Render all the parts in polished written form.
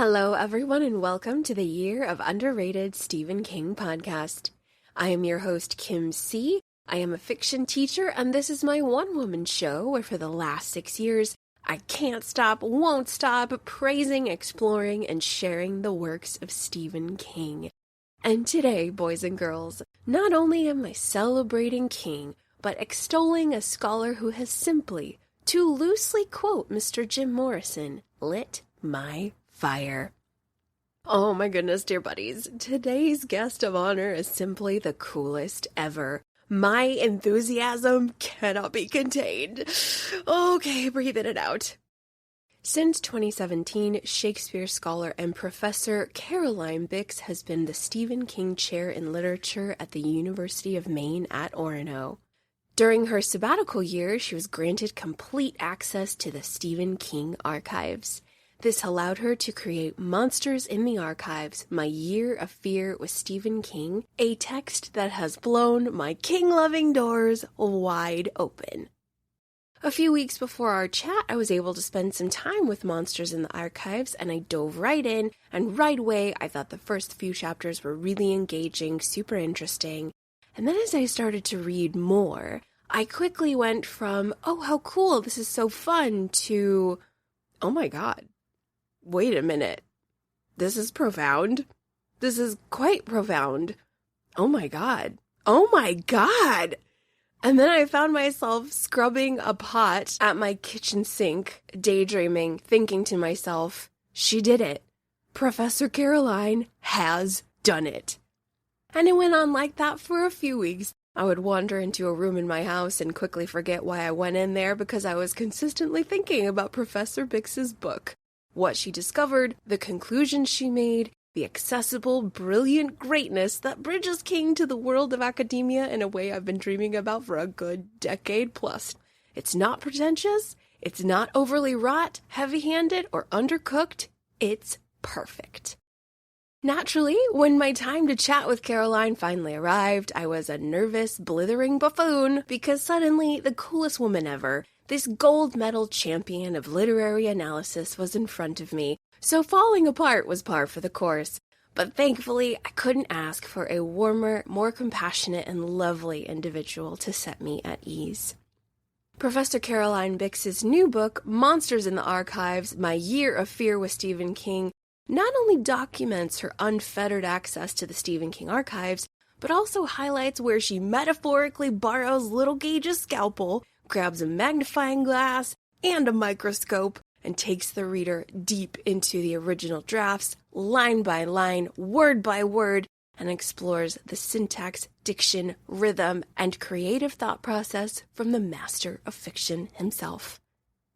Hello, everyone, and welcome to the Year of Underrated Stephen King podcast. I am your host, Kim C. I am a fiction teacher, and this is my one-woman show where for the last 6 years, I can't stop, won't stop praising, exploring, and sharing the works of Stephen King. And today, boys and girls, not only am I celebrating King, but extolling a scholar who has simply, to loosely quote Mr. Jim Morrison, lit my fire. Oh my goodness, dear buddies. Today's guest of honor is simply the coolest ever. My enthusiasm cannot be contained. Okay, breathing it out. Since 2017, Shakespeare scholar and professor Caroline Bicks has been the Stephen King Chair in Literature at the University of Maine at Orono. During her sabbatical year, she was granted complete access to the Stephen King archives. This allowed her to create Monsters in the Archives, My Year of Fear with Stephen King, a text that has blown my King-loving doors wide open. A few weeks before our chat, I was able to spend some time with Monsters in the Archives, and I dove right in, and right away, I thought the first few chapters were really engaging, super interesting. And then as I started to read more, I quickly went from, oh, how cool, this is so fun, to, oh my god. Wait a minute. This is profound. This is quite profound. Oh my god. Oh my god. And then I found myself scrubbing a pot at my kitchen sink, daydreaming, thinking to myself, she did it. Professor Caroline has done it. And it went on like that for a few weeks. I would wander into a room in my house and quickly forget why I went in there because I was consistently thinking about Professor Bicks's book. What she discovered, the conclusions she made, the accessible, brilliant greatness that bridges King to the world of academia in a way I've been dreaming about for a good decade plus. It's not pretentious, it's not overly wrought, heavy-handed, or undercooked, it's perfect. Naturally, when my time to chat with Caroline finally arrived, I was a nervous, blithering buffoon because suddenly the coolest woman ever, this gold medal champion of literary analysis, was in front of me, so falling apart was par for the course. But thankfully, I couldn't ask for a warmer, more compassionate, and lovely individual to set me at ease. Professor Caroline Bicks' new book, Monsters in the Archives, My Year of Fear with Stephen King, not only documents her unfettered access to the Stephen King archives, but also highlights where she metaphorically borrows Little Gage's scalpel, grabs a magnifying glass and a microscope, and takes the reader deep into the original drafts, line by line, word by word, and explores the syntax, diction, rhythm, and creative thought process from the master of fiction himself.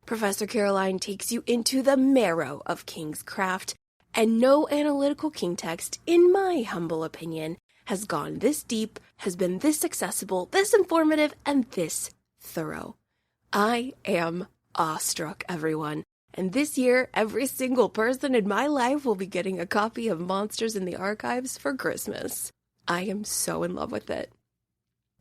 Professor Caroline takes you into the marrow of King's craft, and no analytical King text, in my humble opinion, has gone this deep, has been this accessible, this informative, and this thorough. I am awestruck, everyone. And this year, every single person in my life will be getting a copy of Monsters in the Archives for Christmas. I am so in love with it.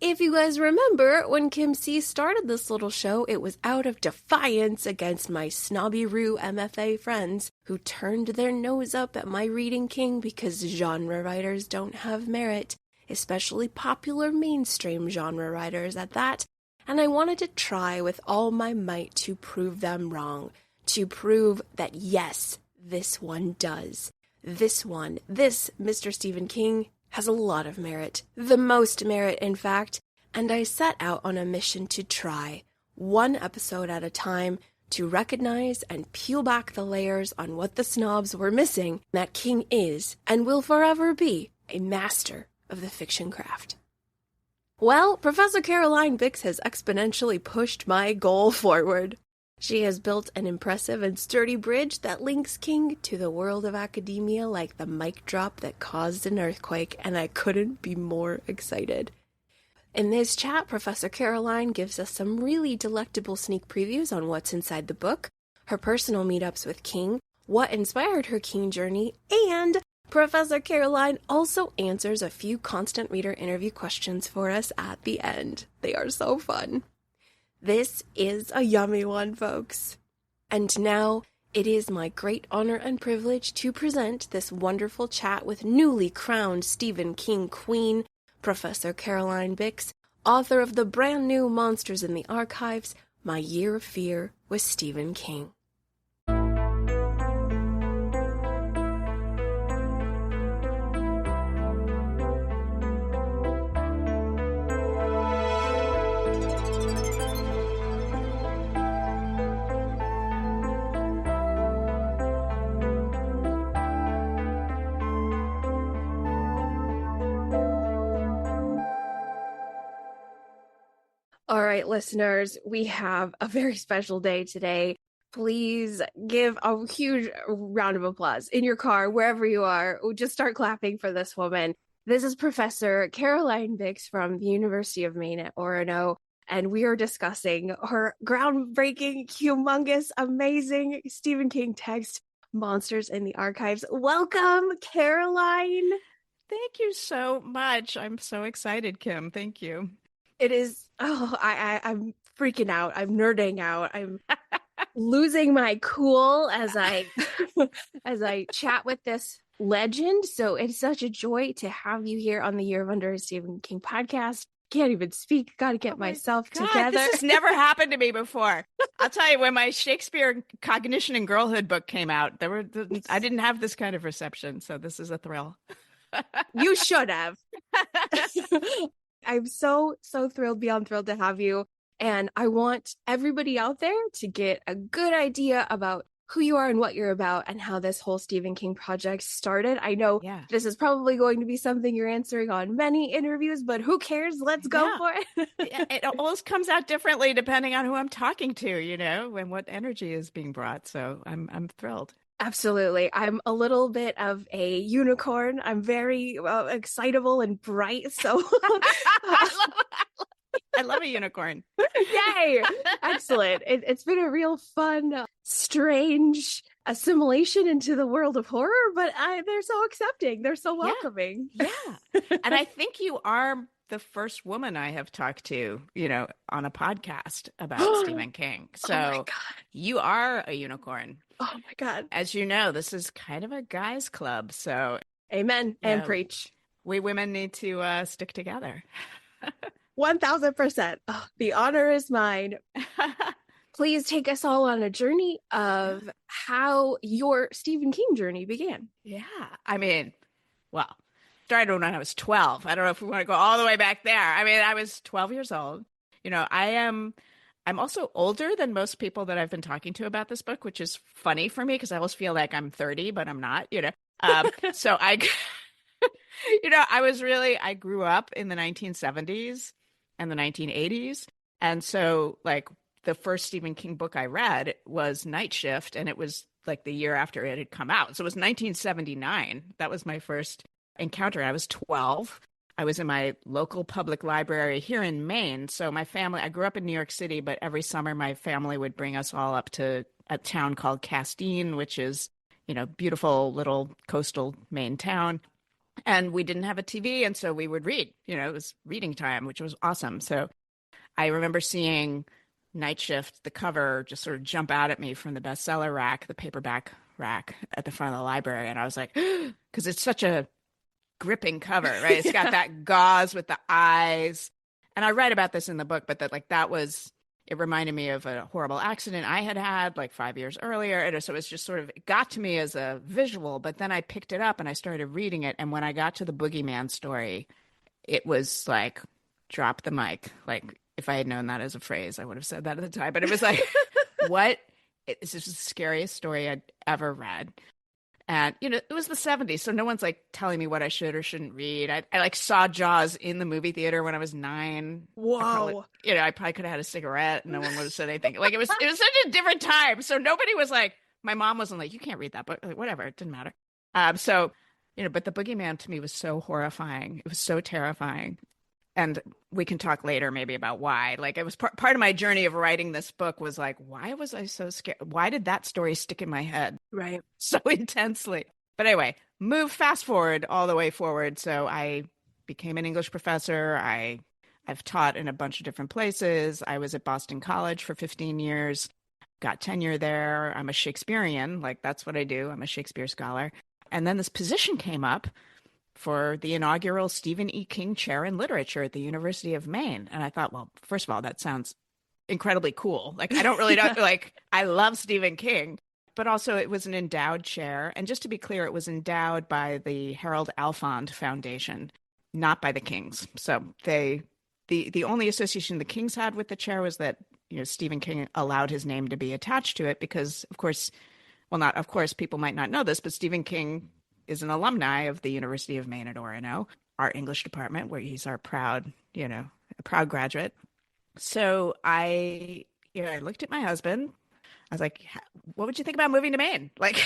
If you guys remember, when Kim C started this little show, it was out of defiance against my snobby-roo MFA friends who turned their nose up at my reading King because genre writers don't have merit, especially popular mainstream genre writers at that, and I wanted to try with all my might to prove them wrong, to prove that yes, this one does. This Mr. Stephen King, has a lot of merit, the most merit, in fact, and I set out on a mission to try, one episode at a time, to recognize and peel back the layers on what the snobs were missing, that King is, and will forever be, a master of the fiction craft. Well, Professor Caroline Bicks has exponentially pushed my goal forward. She has built an impressive and sturdy bridge that links King to the world of academia like the mic drop that caused an earthquake, and I couldn't be more excited. In this chat, Professor Caroline gives us some really delectable sneak previews on what's inside the book, her personal meetups with King, what inspired her King journey, and Professor Caroline also answers a few constant reader interview questions for us at the end. They are so fun. This is a yummy one, folks. And now, It is my great honor and privilege to present this wonderful chat with newly crowned Stephen King Queen, Professor Caroline Bicks, author of the brand new Monsters in the Archives, My Year of Fear with Stephen King. All right, listeners, we have a very special day today. Please give a huge round of applause in your car, wherever you are. Just start clapping for this woman. This is Professor Caroline Bicks from the University of Maine at Orono, and we are discussing her groundbreaking, humongous, amazing Stephen King text, Monsters in the Archives. Welcome, Caroline. Thank you so much. I'm so excited, Kim. Thank you. It is, I'm freaking out. I'm nerding out. I'm losing my cool as I as I chat with this legend. So it's such a joy to have you here on the Year of Under Stephen King podcast. Can't even speak. Got to get myself together. This has never happened to me before. I'll tell you, when my Shakespeare Cognition and Girlhood book came out, I didn't have this kind of reception. So this is a thrill. You should have. I'm so thrilled, beyond thrilled to have you. And I want everybody out there to get a good idea about who you are and what you're about and how this whole Stephen King project started. I know This is probably going to be something you're answering on many interviews, but who cares? Let's go for it. It always comes out differently depending on who I'm talking to, and what energy is being brought. So I'm thrilled. Absolutely. I'm a little bit of a unicorn. I'm very excitable and bright. So I love a unicorn. Yay. Excellent. It's been a real fun, strange assimilation into the world of horror, but they're so accepting. They're so welcoming. Yeah. And I think you are the first woman I have talked to, on a podcast about Stephen King. So you are a unicorn. Oh my God. As you know, this is kind of a guys' club. So amen and preach. We women need to stick together. 1000%. Oh, the honor is mine. Please take us all on a journey of how your Stephen King journey began. Yeah. Started when I was 12. I don't know if we want to go all the way back there. I was 12 years old. I'm also older than most people that I've been talking to about this book, which is funny for me because I always feel like I'm 30, but I'm not, So I I grew up in the 1970s and the 1980s. And so the first Stephen King book I read was Night Shift, and it was the year after it had come out. So it was 1979. That was my first encounter. I was 12. I was in my local public library here in Maine. So I grew up in New York City, but every summer my family would bring us all up to a town called Castine, which is, beautiful little coastal Maine town. And we didn't have a TV. And so we would read, it was reading time, which was awesome. So I remember seeing Night Shift, the cover just sort of jump out at me from the bestseller rack, the paperback rack at the front of the library. And I was like, because it's such a gripping cover, right? It's got that gauze with the eyes. And I write about this in the book, but it reminded me of a horrible accident I had 5 years earlier. And so it's just it got to me as a visual, but then I picked it up and I started reading it. And when I got to the boogeyman story, it was drop the mic. If I had known that as a phrase, I would have said that at the time. But it was what? This is the scariest story I'd ever read. And, it was the 70s, so no one's telling me what I should or shouldn't read. I saw Jaws in the movie theater when I was 9. Whoa. I probably could have had a cigarette and no one would have said anything. It was such a different time. So nobody was my mom wasn't you can't read that book. Whatever, it didn't matter. But the boogeyman to me was so horrifying. It was so terrifying. And we can talk later maybe about why. It was part of my journey of writing this book was why was I so scared? Why did that story stick in my head? Right. So intensely. But anyway, fast forward all the way forward. So I became an English professor. I've taught in a bunch of different places. I was at Boston College for 15 years. got tenure there. I'm a Shakespearean, like that's what I do. I'm a Shakespeare scholar. And then this position came up for the inaugural Stephen E. King Chair in Literature at the University of Maine. And I thought, well, first of all, that sounds incredibly cool. Like, I don't really know, like, I love Stephen King, but also it was an endowed chair. And just to be clear, it was endowed by the Harold Alfond Foundation, not by the Kings. So the only association the Kings had with the chair was that, Stephen King allowed his name to be attached to it because, of course, well, not of course, people might not know this, but Stephen King is an alumni of the University of Maine at Orono, our English department, where he's our proud, a proud graduate. So I looked at my husband. I was like, what would you think about moving to Maine? Like,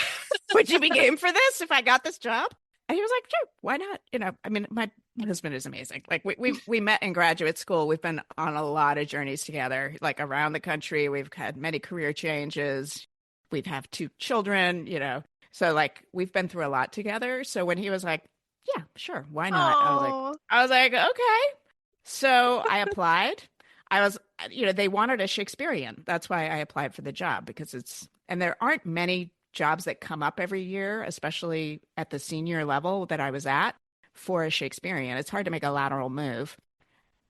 would you be game for this if I got this job? And he was like, sure, why not? I mean, my husband is amazing. Like we met in graduate school. We've been on a lot of journeys together, like around the country. We've had many career changes. We've have 2 children, So like we've been through a lot together. So when he was like, yeah, sure, why not? I was like, okay. So I applied. I was, they wanted a Shakespearean. That's why I applied for the job because and there aren't many jobs that come up every year, especially at the senior level that I was at for a Shakespearean. It's hard to make a lateral move.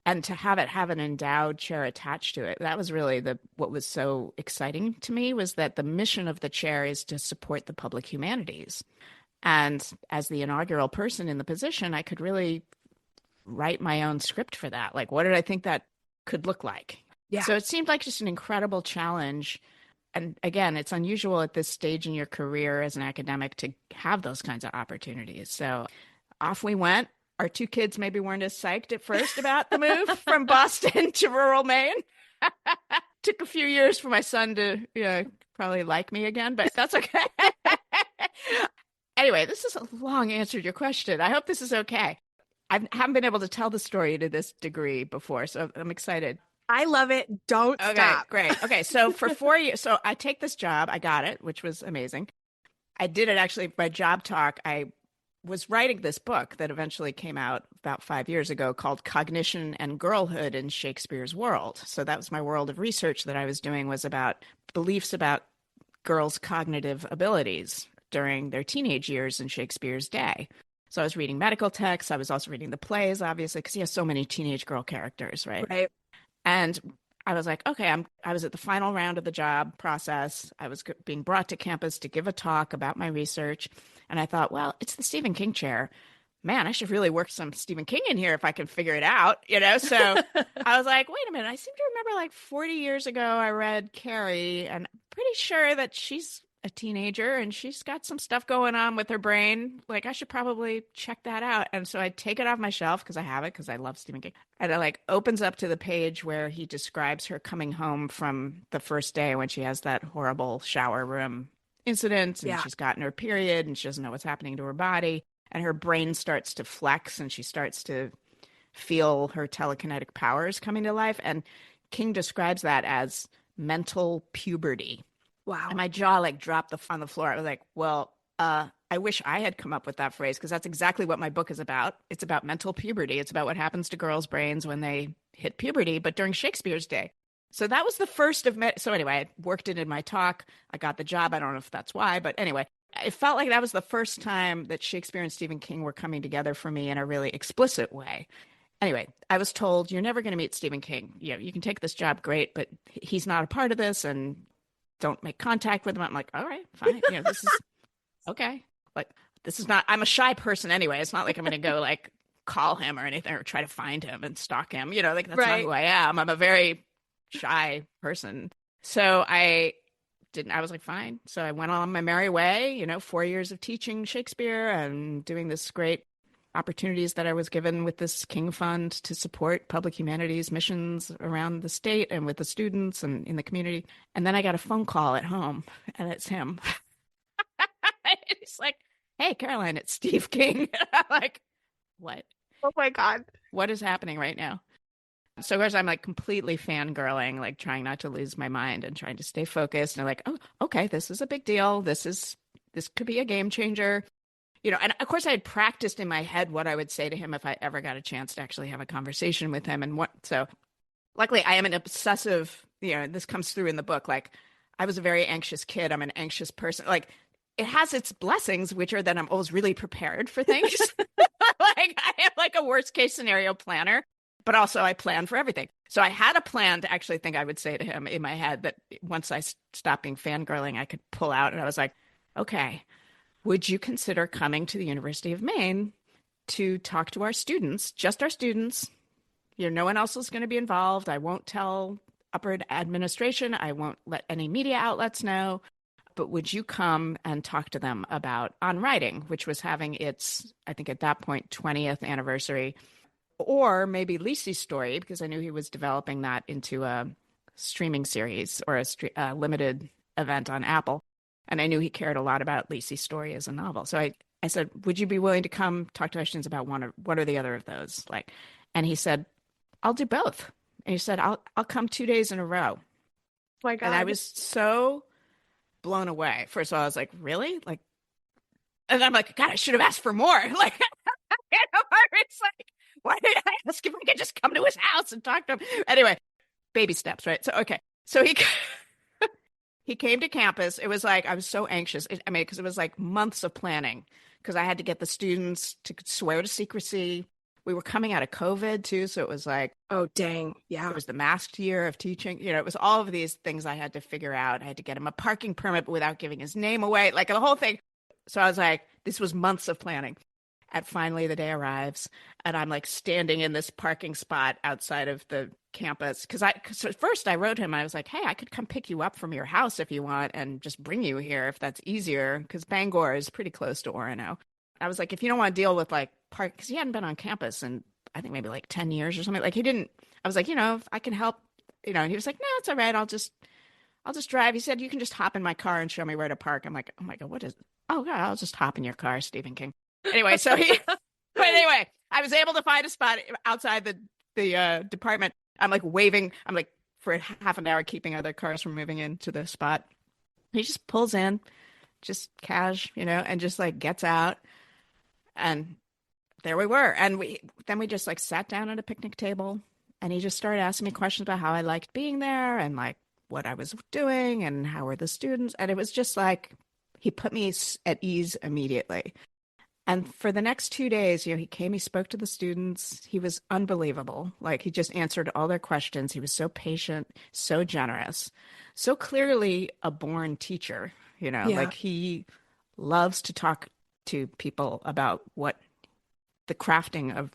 And to have it have an endowed chair attached to it, that was really what was so exciting to me was that the mission of the chair is to support the public humanities. And as the inaugural person in the position, I could really write my own script for that. Like, what did I think that could look like? Yeah. So it seemed like just an incredible challenge. And again, it's unusual at this stage in your career as an academic to have those kinds of opportunities. So off we went. Our 2 kids maybe weren't as psyched at first about the move from Boston to rural Maine. Took a few years for my son to probably like me again, but that's okay. Anyway, this is a long answer to your question. I hope this is okay. I haven't been able to tell the story to this degree before, so I'm excited. I love it. Don't stop. Great. Okay, so for 4 years, so I take this job. I got it, which was amazing. I did it actually by job talk. I was writing this book that eventually came out about 5 years ago called Cognition and Girlhood in Shakespeare's World. So that was my world of research that I was doing, was about beliefs about girls' cognitive abilities during their teenage years in Shakespeare's day. So I was reading medical texts. I was also reading the plays, obviously, because he has so many teenage girl characters, right? Right. And I was like, okay, I was at the final round of the job process. I was being brought to campus to give a talk about my research. And I thought, well, it's the Stephen King chair. Man, I should really work some Stephen King in here if I can figure it out, So I was like, wait a minute. I seem to remember like 40 years ago, I read Carrie, and I'm pretty sure that she's a teenager and she's got some stuff going on with her brain. Like, I should probably check that out. And so I take it off my shelf because I have it because I love Stephen King. And it like opens up to the page where he describes her coming home from the first day when she has that horrible shower room incident and she's gotten her period and she doesn't know what's happening to her body. And her brain starts to flex and she starts to feel her telekinetic powers coming to life. And King describes that as mental puberty. Wow. And my jaw like dropped on the floor. I was like, well, I wish I had come up with that phrase because that's exactly what my book is about. It's about mental puberty. It's about what happens to girls' brains when they hit puberty, but during Shakespeare's day. So that was the first of so anyway, I worked it in my talk. I got the job. I don't know if that's why, but anyway, it felt like that was the first time that Shakespeare and Stephen King were coming together for me in a really explicit way. Anyway, I was told, you're never going to meet Stephen King. You can take this job, great, but he's not a part of this and don't make contact with him. I'm like, all right, fine. This is okay. Like, this is not, I'm a shy person anyway. It's not like I'm going to go like call him or anything or try to find him and stalk him. Like that's not who I am. I'm a very shy person. So I was like, fine. So I went on my merry way, 4 years of teaching Shakespeare and doing this great opportunities that I was given with this King Fund to support public humanities missions around the state and with the students and in the community. And then I got a phone call at home and it's him. He's like, hey, Caroline, it's Steve King. And I'm like, what? Oh my God. What is happening right now? So of course I'm like completely fangirling, like trying not to lose my mind and trying to stay focused. And like, oh, okay, this is a big deal. This could be a game changer. And of course I had practiced in my head what I would say to him if I ever got a chance to actually have a conversation with him. So luckily I am an obsessive, this comes through in the book. Like I was a very anxious kid. I'm an anxious person. Like, it has its blessings, which are that I'm always really prepared for things. Like, I am like a worst case scenario planner, but also I plan for everything. So I had a plan to actually think I would say to him in my head that once I stopped being fangirling, I could pull out. And I was like, okay, would you consider coming to the University of Maine to talk to our students, just our students? No one else is going to be involved. I won't tell upper administration. I won't let any media outlets know. But would you come and talk to them about On Writing, which was having its, I think at that point, 20th anniversary, or maybe Lisi's Story, because I knew he was developing that into a streaming series or a limited event on Apple. And I knew he cared a lot about Lisi's Story as a novel. So I said, would you be willing to come talk to our students about one or the other of those? And he said, I'll do both. And he said, I'll come 2 days in a row. Oh my God. And I was so blown away. First of all, I was like, really? And I'm like, God, I should have asked for more. It's like, why did I ask if I could just come to his house and talk to him? Anyway, baby steps, right? So, okay. So he came to campus. It was like, I was so anxious. Because it was like months of planning, because I had to get the students to swear to secrecy. We were coming out of COVID too. So it was like, oh, dang. Yeah. It was the masked year of teaching. It was all of these things I had to figure out. I had to get him a parking permit without giving his name away, like the whole thing. So I was like, this was months of planning. And finally the day arrives and I'm like standing in this parking spot outside of the campus. Because at first I wrote him, I was like, hey, I could come pick you up from your house if you want and just bring you here if that's easier. Because Bangor is pretty close to Orono. I was like, if you don't want to deal with because he hadn't been on campus in I think maybe like 10 years or something. Like he didn't, I was like, if I can help, and he was like, no, it's all right. I'll just drive. He said, you can just hop in my car and show me where to park. I'm like, oh my God, what is it? Oh God, I'll just hop in your car, Stephen King. Anyway, but anyway, I was able to find a spot outside the department. I'm like waving. I'm like for half an hour, keeping other cars from moving into the spot. He just pulls in, just cash, and just like gets out. And there we were. And we just like sat down at a picnic table and he just started asking me questions about how I liked being there and like what I was doing and how were the students. And it was just like, he put me at ease immediately. And for the next 2 days, he came, he spoke to the students. He was unbelievable. Like he just answered all their questions. He was so patient, so generous, so clearly a born teacher, Yeah. Like he loves to talk to people about the crafting of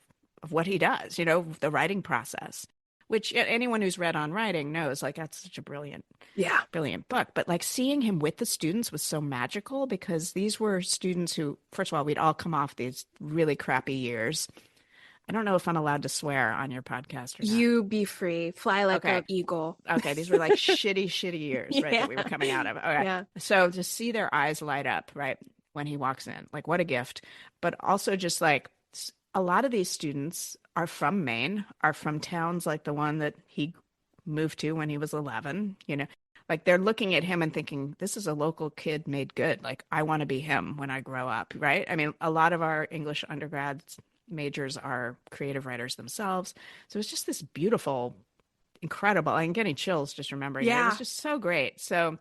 what he does, the writing process, which anyone who's read On Writing knows, like, that's such a brilliant book. But like seeing him with the students was so magical because these were students who, first of all, we'd all come off these really crappy years. I don't know if I'm allowed to swear on your podcast or not. You be free. Fly like an eagle. Okay. These were like shitty years, right, that we were coming out of. Okay. Yeah. So to see their eyes light up, right, when he walks in, like what a gift. But also just like a lot of these students are from Maine, are from towns like the one that he moved to when he was 11, like they're looking at him and thinking, this is a local kid made good. Like I want to be him when I grow up, right? I mean, a lot of our English undergrads majors are creative writers themselves. So it's just this beautiful, incredible, I'm getting chills just remembering it. It was just so great. So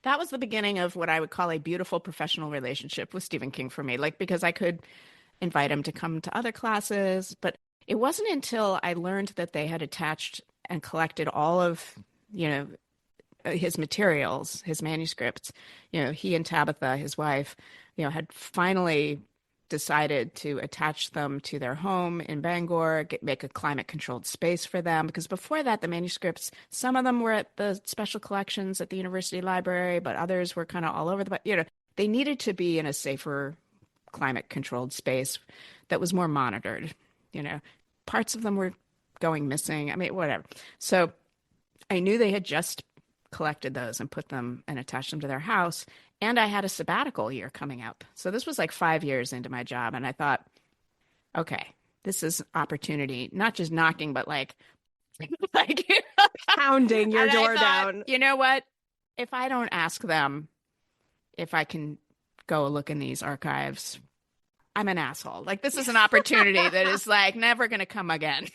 that was the beginning of what I would call a beautiful professional relationship with Stephen King for me, like because I could invite him to come to other classes. But it wasn't until I learned that they had attached and collected all of, his materials, his manuscripts. He and Tabitha, his wife, had finally decided to attach them to their home in Bangor, make a climate-controlled space for them. Because before that, the manuscripts, some of them were at the special collections at the university library, but others were kind of all over they needed to be in a safer climate-controlled space that was more monitored. Parts of them were going missing. I mean, whatever. So I knew they had just collected those and put them and attached them to their house. And I had a sabbatical year coming up. So this was like 5 years into my job. And I thought, okay, this is opportunity, not just knocking, but like pounding your door down. You know what? If I don't ask them if I can go look in these archives, I'm an asshole. Like this is an opportunity that is like never going to come again.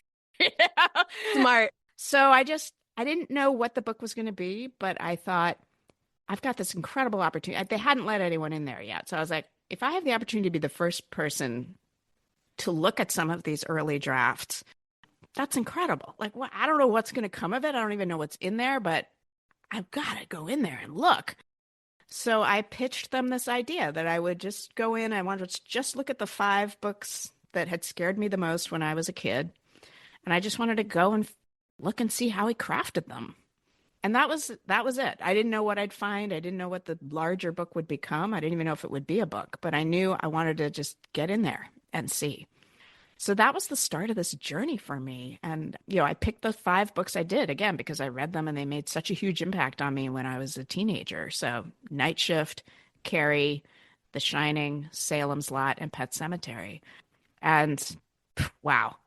Smart. So I didn't know what the book was going to be, but I thought I've got this incredible opportunity. They hadn't let anyone in there yet. So I was like, if I have the opportunity to be the first person to look at some of these early drafts, that's incredible. Like, what? I don't know what's going to come of it. I don't even know what's in there, but I've got to go in there and look. So I pitched them this idea that I would just go in. I wanted to just look at the 5 books that had scared me the most when I was a kid. And I just wanted to go and look and see how he crafted them. And that was it. I didn't know what I'd find. I didn't know what the larger book would become. I didn't even know if it would be a book, but I knew I wanted to just get in there and see. So that was the start of this journey for me. And, I picked the 5 books I did, again, because I read them and they made such a huge impact on me when I was a teenager. So Night Shift, Carrie, The Shining, Salem's Lot, and Pet Sematary. And wow,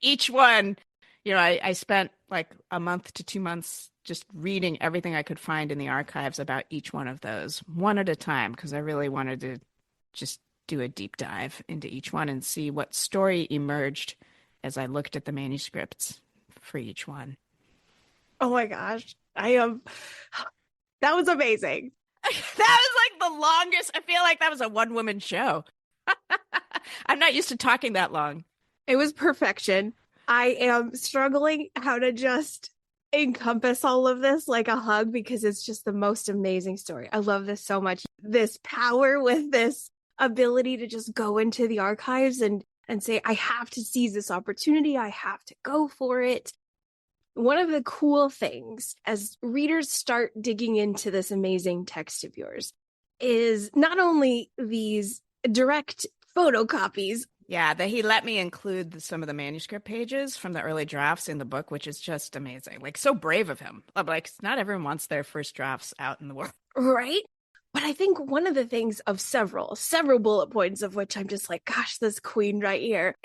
each one, I spent like a month to 2 months just reading everything I could find in the archives about each one of those, one at a time, because I really wanted to just do a deep dive into each one and see what story emerged as I looked at the manuscripts for each one. Oh my gosh. That was amazing. That was like the longest. I feel like that was a one-woman show. I'm not used to talking that long. It was perfection. I am struggling how to just encompass all of this like a hug because it's just the most amazing story. I love this so much. This power with this ability to just go into the archives and say, I have to seize this opportunity. I have to go for it. One of the cool things as readers start digging into this amazing text of yours is not only these direct photocopies. Yeah, that he let me include some of the manuscript pages from the early drafts in the book, which is just amazing. Like, so brave of him. Like, not everyone wants their first drafts out in the world. Right? But I think one of the things of several bullet points of which I'm just like, gosh, this queen right here.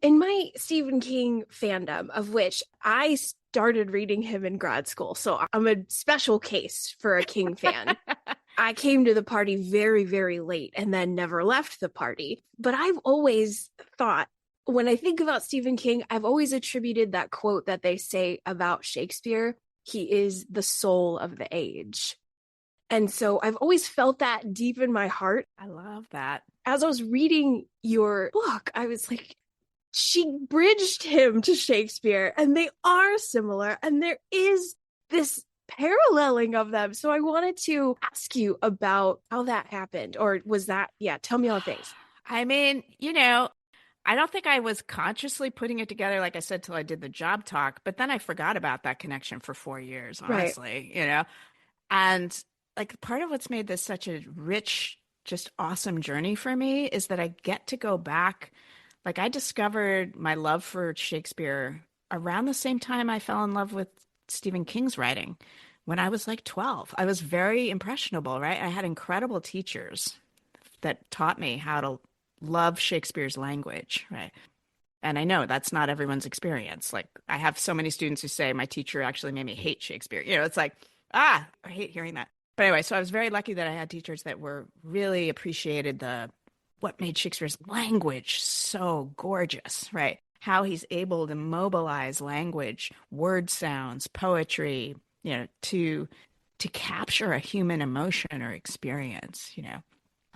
In my Stephen King fandom, of which I started reading him in grad school, so I'm a special case for a King fan. I came to the party very, very late and then never left the party. But I've always thought, when I think about Stephen King, I've always attributed that quote that they say about Shakespeare, he is the soul of the age. And so I've always felt that deep in my heart. I love that. As I was reading your book, I was like, she bridged him to Shakespeare, and they are similar, and there is this paralleling of them. So I wanted to ask you about how that happened, or was that, tell me all things. I mean, I don't think I was consciously putting it together, like I said, till I did the job talk, but then I forgot about that connection for 4 years, honestly, and like part of what's made this such a rich, just awesome journey for me is that I get to go back. Like, I discovered my love for Shakespeare around the same time I fell in love with Stephen King's writing when I was like 12. I was very impressionable, right? I had incredible teachers that taught me how to love Shakespeare's language, right? And I know that's not everyone's experience. Like, I have so many students who say my teacher actually made me hate Shakespeare. It's like, I hate hearing that. But anyway, so I was very lucky that I had teachers that were really appreciated what made Shakespeare's language so gorgeous, right? How he's able to mobilize language, word sounds, poetry, to capture a human emotion or experience,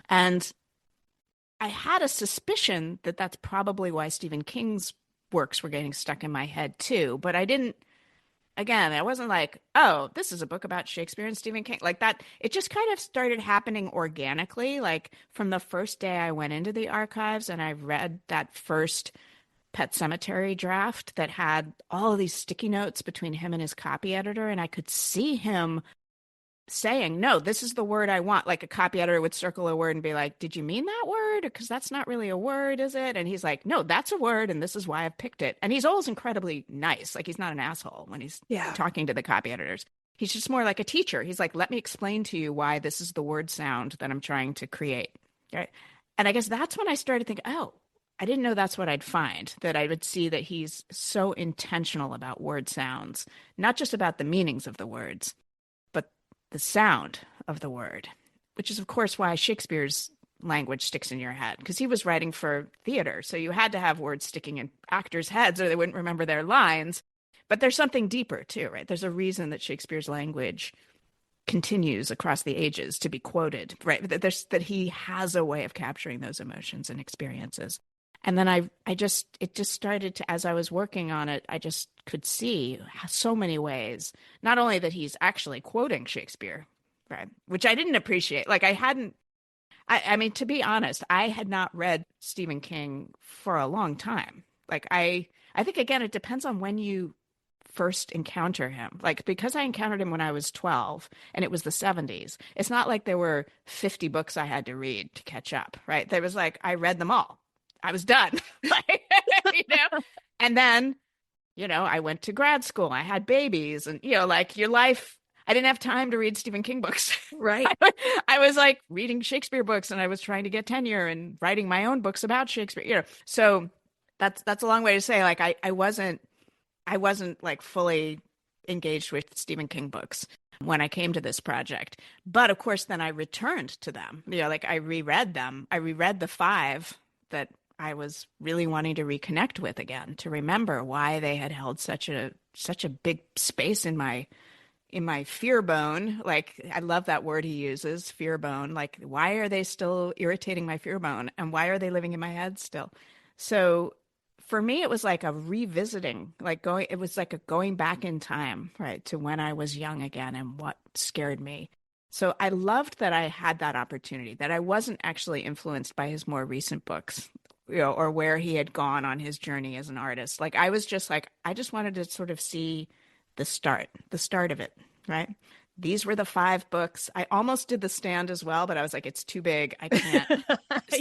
And I had a suspicion that that's probably why Stephen King's works were getting stuck in my head too, but I didn't. Again, I wasn't like, oh, this is a book about Shakespeare and Stephen King. Like that, it just kind of started happening organically. Like from the first day I went into the archives and I read that first Pet Sematary draft that had all of these sticky notes between him and his copy editor. And I could see him saying, no, this is the word I want. Like a copy editor would circle a word and be like, did you mean that word? Because that's not really a word, is it? And he's like, no, that's a word. And this is why I've picked it. And he's always incredibly nice. Like he's not an asshole when he's talking to the copy editors. He's just more like a teacher. He's like, let me explain to you why this is the word sound that I'm trying to create. Right. And I guess that's when I started thinking, oh, I didn't know that's what I'd find, that I would see that he's so intentional about word sounds, not just about the meanings of the words, the sound of the word, which is, of course, why Shakespeare's language sticks in your head, because he was writing for theater. So you had to have words sticking in actors' heads or they wouldn't remember their lines. But there's something deeper too, right? There's a reason that Shakespeare's language continues across the ages to be quoted, right? That he has a way of capturing those emotions and experiences. And then it just started to, as I was working on it, I just could see so many ways, not only that he's actually quoting Shakespeare, right? Which I didn't appreciate. Like I mean, to be honest, I had not read Stephen King for a long time. Like I think again, it depends on when you first encounter him. Like because I encountered him when I was 12 and it was the 70s. It's not like there were 50 books I had to read to catch up, right? There was like I read them all. I was done. Like, And then, I went to grad school. I had babies and like your life I didn't have time to read Stephen King books. Right. I was like reading Shakespeare books and I was trying to get tenure and writing my own books about Shakespeare, So that's a long way to say like I wasn't like fully engaged with Stephen King books when I came to this project. But of course, then I returned to them. Like I reread them. I reread the 5 that I was really wanting to reconnect with again, to remember why they had held such a big space in my fear bone. Like I love that word he uses, fear bone. Like why are they still irritating my fear bone and why are they living in my head still? So for me, it was like a revisiting, it was like a going back in time, right, to when I was young again and what scared me. So I loved that I had that opportunity, that I wasn't actually influenced by his more recent books, or where he had gone on his journey as an artist. Like I was just like, I just wanted to sort of see the start of it, right? These were the 5 books. I almost did The Stand as well, but I was like, it's too big. I can't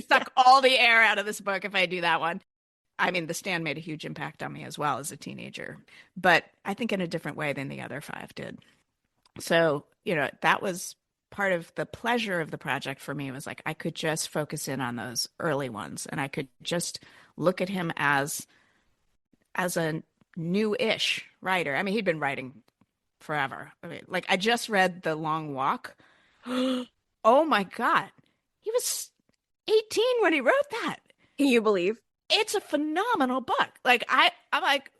suck all the air out of this book if I do that one. I mean, The Stand made a huge impact on me as well as a teenager, but I think in a different way than the other 5 did. So, that was part of the pleasure of the project for me, was like I could just focus in on those early ones and I could just look at him as a new-ish writer. I mean, he'd been writing forever. I mean, like I just read The Long Walk. Oh my God. He was 18 when he wrote that. Can you believe? It's a phenomenal book. Like I'm like,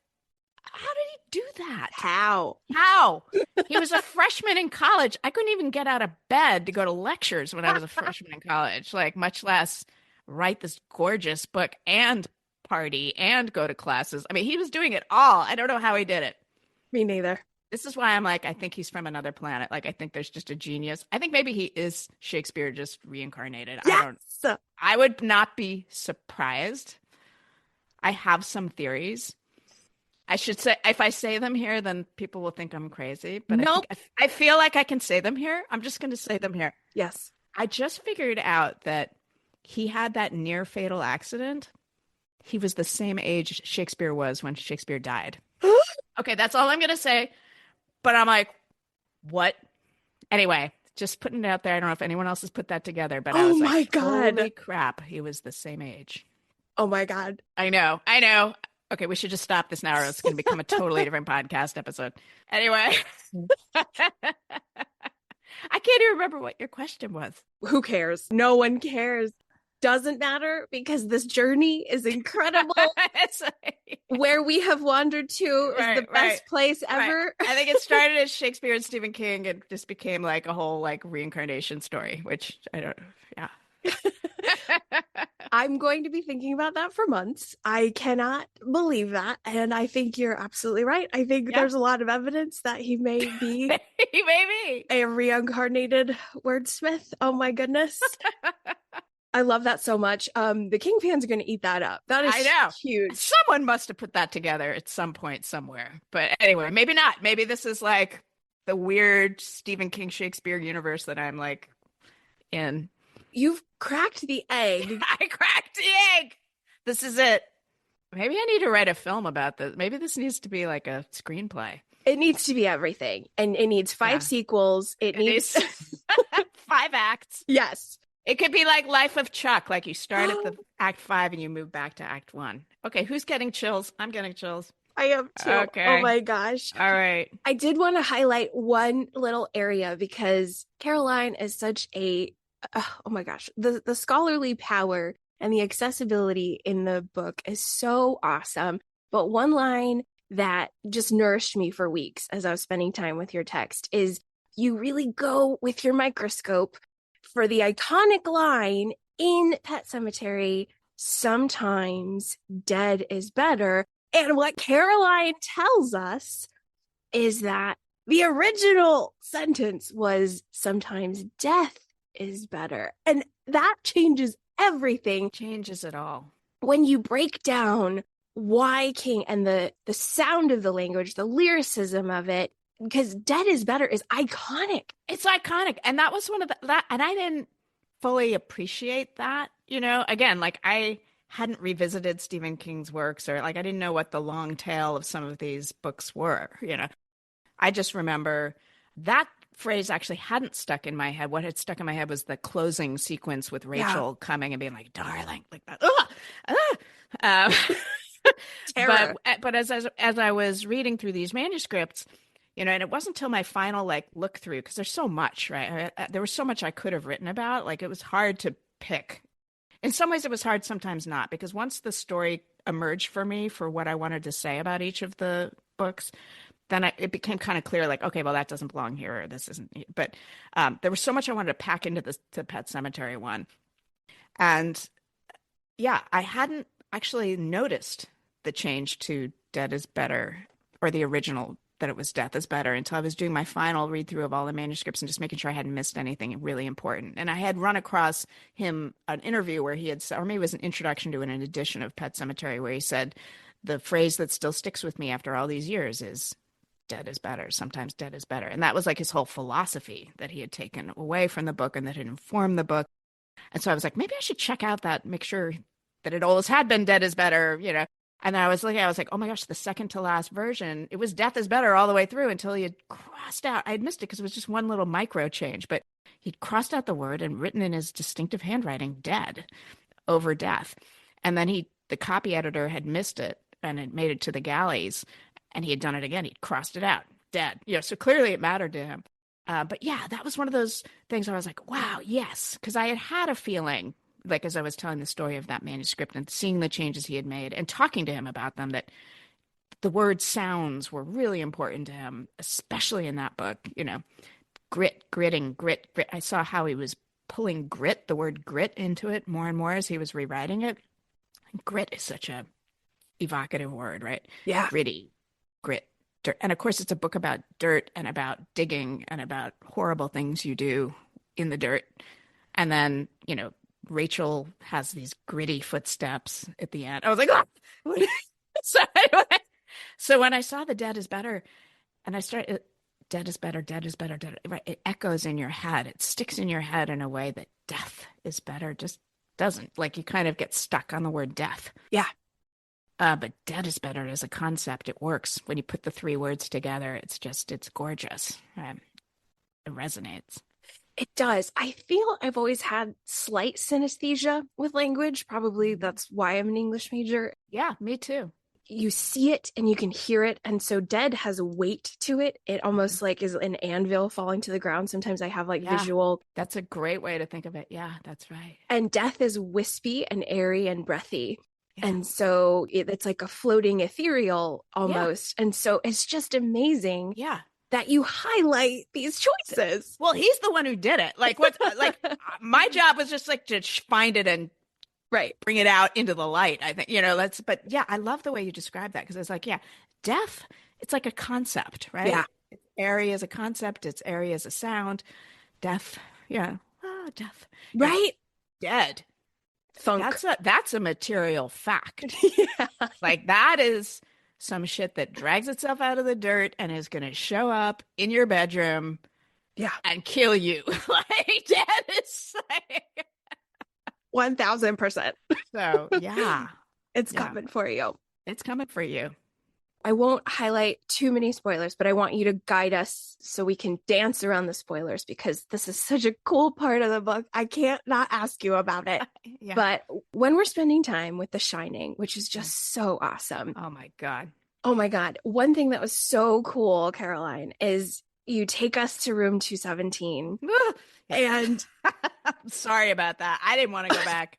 how did he do that? How? He was a freshman in college. I couldn't even get out of bed to go to lectures when I was a freshman in college, like much less write this gorgeous book and party and go to classes. I mean, he was doing it all. I don't know how he did it. Me neither. This is why I'm like, I think he's from another planet. Like, I think there's just a genius. I think maybe he is Shakespeare just reincarnated. Yes! I would not be surprised. I have some theories. I should say, if I say them here, then people will think I'm crazy. But nope. I feel like I can say them here. I'm just going to say them here. Yes. I just figured out that he had that near fatal accident. He was the same age Shakespeare was when Shakespeare died. Okay, that's all I'm going to say. But I'm like, what? Anyway, just putting it out there. I don't know if anyone else has put that together, but I was like, God. Holy crap, he was the same age. Oh my God. I know. Okay, we should just stop this now or it's going to become a totally different podcast episode. Anyway. I can't even remember what your question was. Who cares? No one cares. Doesn't matter because this journey is incredible. Where we have wandered to is the best place ever. I think it started as Shakespeare and Stephen King and just became like a whole like reincarnation story, which I don't, yeah. I'm going to be thinking about that for months. I cannot believe that. And I think you're absolutely right. I think there's a lot of evidence that he may be he may be a reincarnated wordsmith. Oh my goodness. I love that so much. The King fans are going to eat that up. That is huge. Someone must have put that together at some point somewhere. But anyway, maybe not. Maybe this is like the weird Stephen King Shakespeare universe that I'm like in. You've cracked the egg. I cracked the egg. This is it. Maybe I need to write a film about this. Maybe this needs to be like a screenplay. It needs to be everything. And it needs 5 sequels. It needs 5 acts. Yes. It could be like Life of Chuck. Like you start at the act 5 and you move back to act 1. Okay, who's getting chills? I'm getting chills. I am too. Okay. Oh my gosh. All right. I did want to highlight one little area because Caroline is such a, oh my gosh, the scholarly power and the accessibility in the book is so awesome. But one line that just nourished me for weeks as I was spending time with your text is you really go with your microscope for the iconic line in Pet Sematary, sometimes dead is better. And what Caroline tells us is that the original sentence was sometimes death is better. And that changes everything. Changes it all. When you break down why King and the sound of the language, the lyricism of it, because dead is better is iconic. It's iconic. And that was one of that, and I didn't fully appreciate that, again, like I hadn't revisited Stephen King's works, or like I didn't know what the long tail of some of these books were, I just remember that phrase actually hadn't stuck in my head. What had stuck in my head was the closing sequence with Rachel coming and being like, darling, like that. Terror. But as I was reading through these manuscripts, and it wasn't until my final look through, because there's so much, right? There was so much I could have written about. Like it was hard to pick. In some ways it was hard, sometimes not, because once the story emerged for me for what I wanted to say about each of the books, then it became kind of clear, like, okay, well, that doesn't belong here, or this isn't. But there was so much I wanted to pack into the Pet Sematary one. And yeah, I hadn't actually noticed the change to dead is better, or the original that it was death is better, until I was doing my final read through of all the manuscripts and just making sure I hadn't missed anything really important. And I had run across an interview where he had, or maybe it was an introduction to an edition of Pet Sematary, where he said, the phrase that still sticks with me after all these years is dead is better. Sometimes dead is better. And that was like his whole philosophy that he had taken away from the book and that had informed the book. And so I was like, maybe I should check out that, make sure that it always had been dead is better, And then I was like, oh my gosh, the second to last version, it was death is better all the way through until he had crossed out. I had missed it because it was just one little micro change, but he'd crossed out the word and written in his distinctive handwriting, dead over death. And then the copy editor had missed it and it made it to the galleys, and he had done it again. He'd crossed it out, dead. So clearly it mattered to him. But yeah, that was one of those things where I was like, wow, yes. Because I had a feeling, like as I was telling the story of that manuscript and seeing the changes he had made and talking to him about them, that the word sounds were really important to him, especially in that book, grit. I saw how he was pulling the word grit into it more and more as he was rewriting it. Grit is such a evocative word, right? Yeah. Gritty, grit, dirt. And of course, it's a book about dirt and about digging and about horrible things you do in the dirt. And then, Rachel has these gritty footsteps at the end. I was like, oh! So when I saw the dead is better, and I started, dead is better, dead is better, dead. Right? It echoes in your head. It sticks in your head in a way that death is better just doesn't. Like you kind of get stuck on the word death. Yeah. But dead is better as a concept. It works when you put the three words together. It's gorgeous. It resonates. It does. I feel I've always had slight synesthesia with language. Probably that's why I'm an English major. Yeah, me too. You see it and you can hear it. And so dead has a weight to it. It almost like is an anvil falling to the ground. Sometimes I have visual. That's a great way to think of it. Yeah, that's right. And death is wispy and airy and breathy. Yeah. And so it's like a floating ethereal almost. Yeah. And so it's just amazing. Yeah. That you highlight these choices. Well, he's the one who did it. Like what? My job was just to find it and bring it out into the light. I think But yeah, I love the way you describe that, because it's like, yeah, death. It's like a concept, right? Yeah, it's airy as a concept. It's airy as a sound. Death. Yeah. Death. Right. Dead. Thunk. That's a material fact. Yeah. Like that is some shit that drags itself out of the dirt and is going to show up in your bedroom, and kill you. Like that is like 1000%. So yeah, it's coming for you. It's coming for you. I won't highlight too many spoilers, but I want you to guide us so we can dance around the spoilers, because this is such a cool part of the book. I can't not ask you about it. Yeah. But when we're spending time with The Shining, which is just so awesome. Oh my God. One thing that was so cool, Caroline, is you take us to room 217. And I'm sorry about that. I didn't want to go back.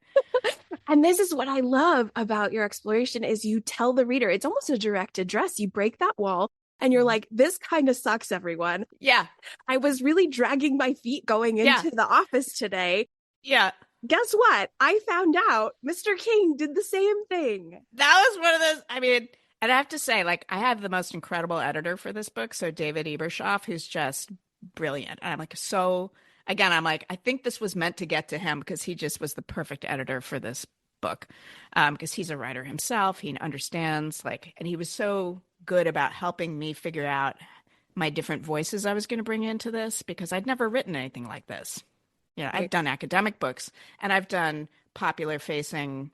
And this is what I love about your exploration is you tell the reader, it's almost a direct address. You break that wall and you're like, this kind of sucks, everyone. Yeah. I was really dragging my feet going Yeah. into the office today. Yeah. Guess what? I found out Mr. King did the same thing. That was one of those, I mean, and I have to say, like, I have the most incredible editor for this book. So David Ebershoff, who's just brilliant. And I'm like, so again, I'm like, I think this was meant to get to him because he just was the perfect editor for this book. Because he's a writer himself. He understands, like, and he was so good about helping me figure out my different voices I was going to bring into this because I'd never written anything like this. You know, I've done academic books and I've done popular facing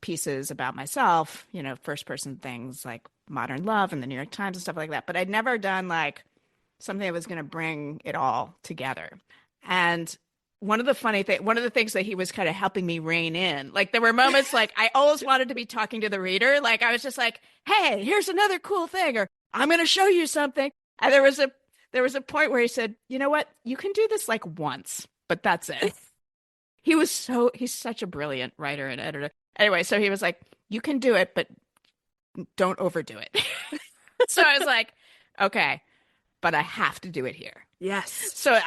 pieces about myself, you know, first person things like Modern Love and the New York Times and stuff like that. But I'd never done like something that was going to bring it all together. And one of the things that he was kind of helping me rein in, like there were moments like I always wanted to be talking to the reader. Like I was just like, hey, here's another cool thing, or I'm going to show you something. And there was a point where he said, you know what, you can do this like once, but that's it. He's such a brilliant writer and editor. Anyway, so he was like, you can do it, but don't overdo it. So I was like, okay, but I have to do it here. Yes. So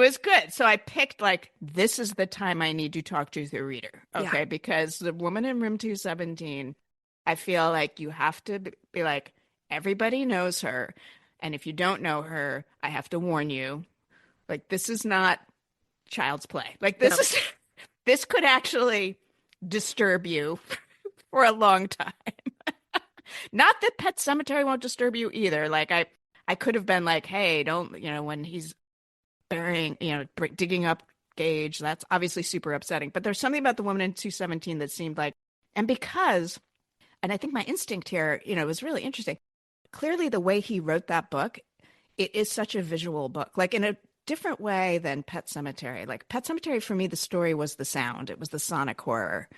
it's good. So I picked like, this is the time I need to talk to the reader. Okay. Yeah. Because the woman in room 217, I feel like you have to be like, everybody knows her. And if you don't know her, I have to warn you, like, this is not child's play. Like this could actually disturb you for a long time. Not that Pet Sematary won't disturb you either. Like I could have been like, hey, don't, you know, when he's burying, you know, digging up Gage, that's obviously super upsetting. But there's something about the woman in 217 that seemed like, and I think my instinct here, you know, was really interesting. Clearly the way he wrote that book, it is such a visual book, like in a different way than Pet Sematary. Like Pet Sematary, for me, the story was the sound. It was the sonic horror.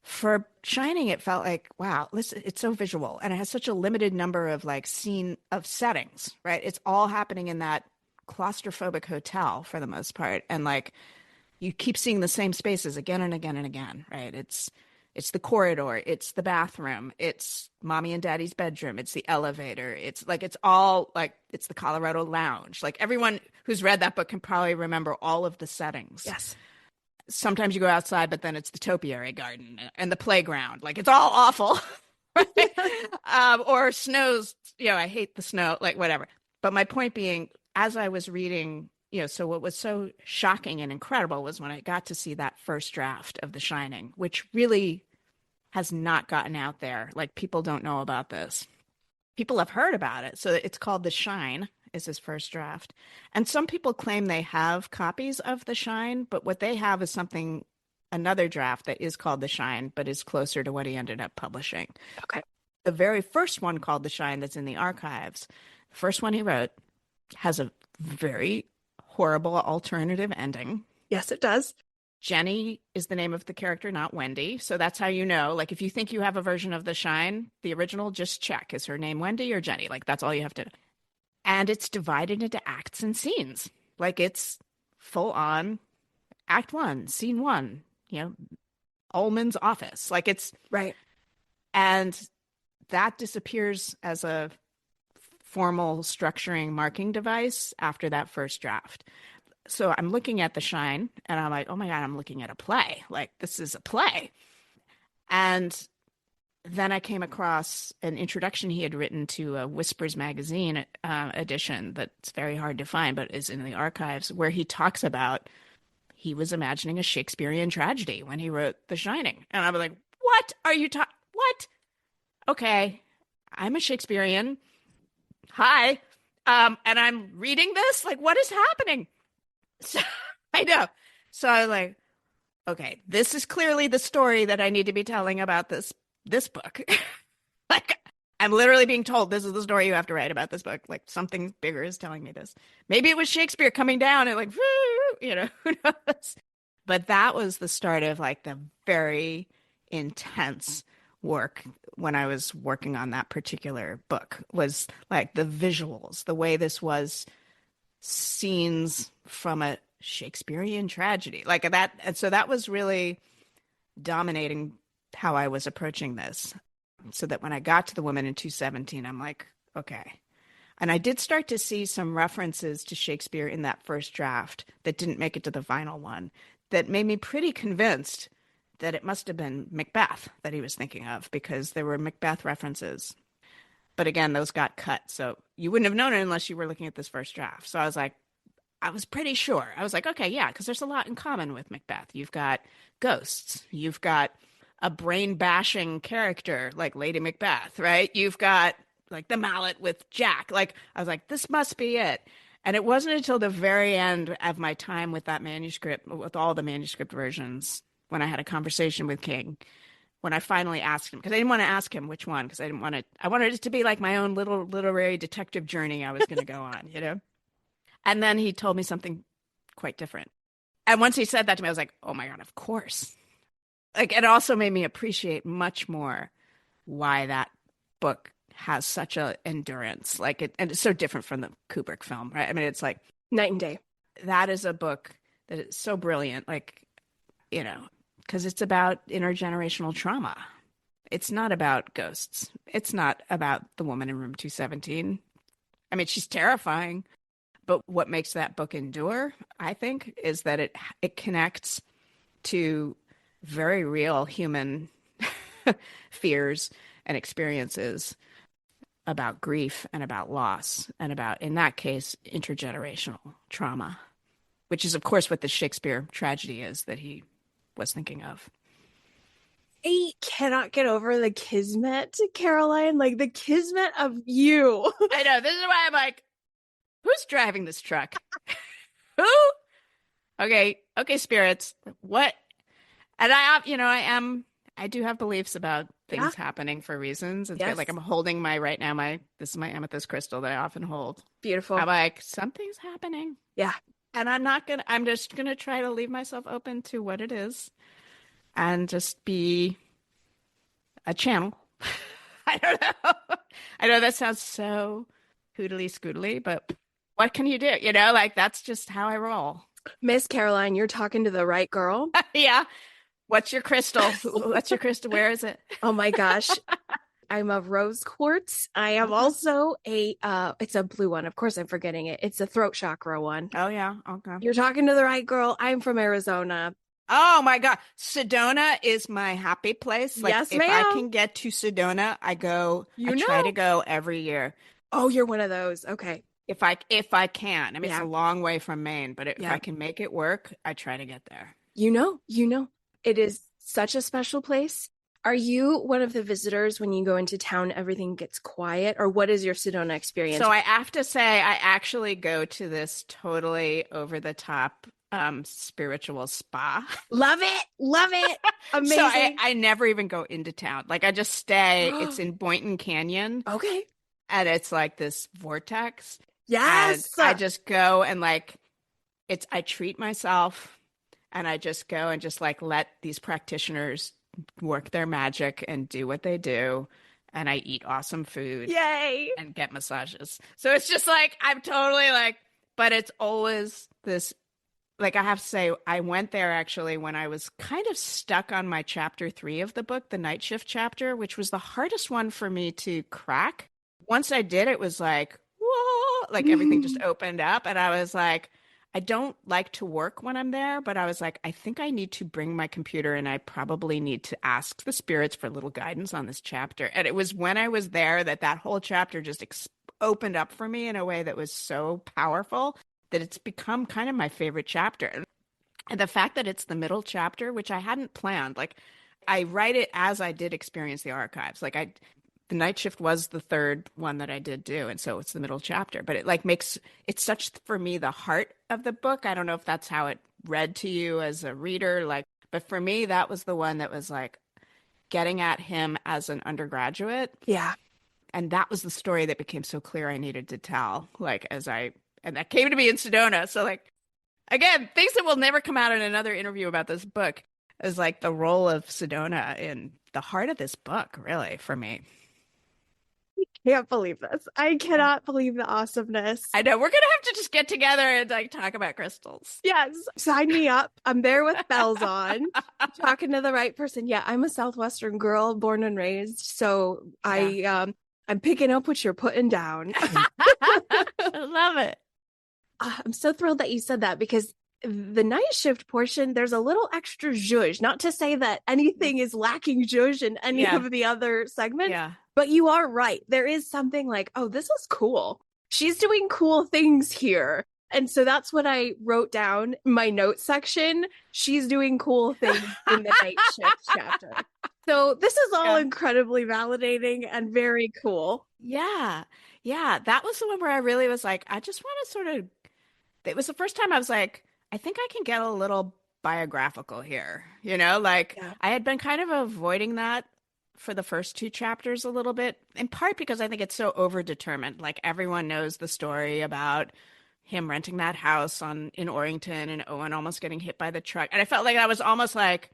For Shining, it felt like, wow, listen, it's so visual. And it has such a limited number of like settings, right? It's all happening in that claustrophobic hotel for the most part. And like, you keep seeing the same spaces again and again and again, right? It's the corridor, it's the bathroom, it's mommy and daddy's bedroom, it's the elevator, it's like, it's all like, it's the Colorado Lounge. Like everyone who's read that book can probably remember all of the settings. Yes. Sometimes you go outside, but then it's the topiary garden and the playground. Like it's all awful. Right? Or snows, you know, I hate the snow, like whatever. But my point being, as I was reading, you know, so what was so shocking and incredible was when I got to see that first draft of The Shining, which really has not gotten out there. Like people don't know about this. People have heard about it. So it's called The Shine is his first draft. And some people claim they have copies of The Shine, but what they have is another draft that is called The Shine, but is closer to what he ended up publishing. Okay. The very first one called The Shine that's in the archives, the first one he wrote, has a very horrible alternative ending. Yes, it does. Jenny is the name of the character, not Wendy. So that's how you know. Like if you think you have a version of The Shine, the original, just check. Is her name Wendy or Jenny? Like that's all you have to know. And it's divided into acts and scenes. Like it's full on act 1, scene 1, you know, Ullman's office. Like it's right. And that disappears as a formal structuring marking device after that first draft. So I'm looking at The Shine and I'm like, oh my God, I'm looking at a play. Like this is a play. And then I came across an introduction he had written to a Whispers magazine edition that's very hard to find, but is in the archives, where he talks about he was imagining a Shakespearean tragedy when he wrote The Shining. And I was like, what are you talking? What? Okay, I'm a Shakespearean. Hi. And I'm reading this? Like, what is happening? So, I know. So I was like, okay, this is clearly the story that I need to be telling about this book. Like, I'm literally being told this is the story you have to write about this book. Like, something bigger is telling me this. Maybe it was Shakespeare coming down and like, you know, who knows? But that was the start of like the very intense work when I was working on that particular book, was like the visuals, the way this was scenes from a Shakespearean tragedy like that. And so that was really dominating how I was approaching this. So that when I got to the woman in 217, I'm like, okay. And I did start to see some references to Shakespeare in that first draft that didn't make it to the final one that made me pretty convinced that it must have been Macbeth that he was thinking of, because there were Macbeth references. But again, those got cut. So you wouldn't have known it unless you were looking at this first draft. So I was like, I was pretty sure. I was like, okay, yeah, because there's a lot in common with Macbeth. You've got ghosts. You've got a brain bashing character like Lady Macbeth, right? You've got like the mallet with Jack. Like, I was like, this must be it. And it wasn't until the very end of my time with that manuscript, with all the manuscript versions, when I had a conversation with King, when I finally asked him, because I didn't want to ask him which one, because I wanted it to be like my own little literary detective journey I was going to go on, you know? And then he told me something quite different. And once he said that to me, I was like, oh my God, of course. Like, it also made me appreciate much more why that book has such a endurance. Like, and it's so different from the Kubrick film, right? I mean, it's like night and day. That is a book that is so brilliant, like, you know, because it's about intergenerational trauma. It's not about ghosts. It's not about the woman in room 217. I mean, she's terrifying, but what makes that book endure, I think, is that it connects to very real human fears and experiences about grief and about loss and about, in that case, intergenerational trauma, which is, of course, what the Shakespeare tragedy is that he was thinking of. I cannot get over the kismet, Caroline, like the kismet of you. I know. This is why I'm like, who's driving this truck? Who? Okay, spirits. What? And I do have beliefs about things happening for reasons. It's good. Like, I'm holding this is my amethyst crystal that I often hold. Beautiful. I'm like, something's happening. Yeah. And I'm just going to try to leave myself open to what it is and just be a channel. I don't know. I know that sounds so hoodly scoodly, but what can you do? You know, like, that's just how I roll. Miss Caroline, you're talking to the right girl. Yeah. What's your crystal? What's your crystal? Where is it? Oh my gosh. I'm a rose quartz. I am also it's a blue one. Of course, I'm forgetting it. It's a throat chakra one. Oh, yeah. Okay. You're talking to the right girl. I'm from Arizona. Oh my God. Sedona is my happy place. Like, yes, if ma'am. I can get to Sedona, I try to go every year. Oh, you're one of those. Okay. If I can. I mean, it's a long way from Maine, but if I can make it work, I try to get there. You know, it is such a special place. Are you one of the visitors when you go into town, everything gets quiet? Or what is your Sedona experience? So I have to say, I actually go to this totally over the top spiritual spa. Love it. Amazing. So I never even go into town. Like, I just stay. It's in Boynton Canyon. Okay. And it's like this vortex. Yes. And I just go and like, I treat myself, and I just go and just like let these practitioners work their magic and do what they do. And I eat awesome food. Yay. And get massages. So it's just like, I'm totally like, but it's always this, like, I have to say, I went there actually when I was kind of stuck on my chapter 3 of the book, the night shift chapter, which was the hardest one for me to crack. Once I did, it was like, whoa, like everything just opened up. And I was like, I don't like to work when I'm there, but I was like, I think I need to bring my computer, and I probably need to ask the spirits for a little guidance on this chapter. And it was when I was there that whole chapter just opened up for me in a way that was so powerful that it's become kind of my favorite chapter. And the fact that it's the middle chapter, which I hadn't planned, like, I write it as I did experience the archives. Like, the night shift was the third one that I did do. And so it's the middle chapter, but it like it's such, for me, the heart of the book. I don't know if that's how it read to you as a reader, like, but for me, that was the one that was like getting at him as an undergraduate. Yeah. And that was the story that became so clear I needed to tell, like, and that came to me in Sedona. So, like, again, things that will never come out in another interview about this book is like the role of Sedona in the heart of this book, really, for me. can't believe this. I cannot believe the awesomeness. I know. We're gonna have to just get together and like talk about crystals. Yes, sign me up. I'm there with bells on, talking to the right person. Yeah, I'm a Southwestern girl, born and raised, so I'm picking up what you're putting down. I love it. I'm so thrilled that you said that because the night shift portion, there's a little extra zhuzh. Not to say that anything is lacking zhuzh in any of the other segments, Yeah. but you are right. There is something like, oh, this is cool. She's doing cool things here. And so that's what I wrote down in my notes section. She's doing cool things in the night shift chapter. So this is all incredibly validating and very cool. Yeah. Yeah. That was the one where I really was like, I just want to sort of, it was the first time I was like, I think I can get a little biographical here. You know, like I had been kind of avoiding that for the first two chapters a little bit, in part because I think it's so overdetermined. Like everyone knows the story about him renting that house in Orrington and Owen almost getting hit by the truck. And I felt like I was almost like,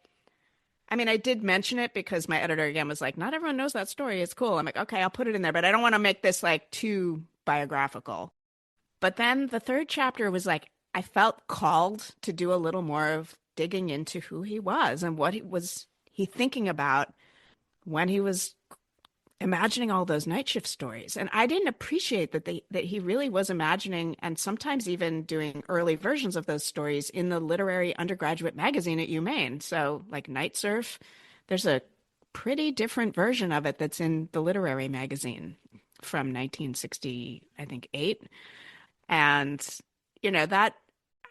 I mean, I did mention it because my editor again was like, not everyone knows that story. It's cool. I'm like, okay, I'll put it in there, but I don't want to make this like too biographical. But then the third chapter was like, I felt called to do a little more of digging into who he was and what he thinking about when he was imagining all those night shift stories. And I didn't appreciate that he really was imagining and sometimes even doing early versions of those stories in the literary undergraduate magazine at UMaine. So like Night Surf, there's a pretty different version of it that's in the literary magazine from 1960, I think, 8. And, you know, that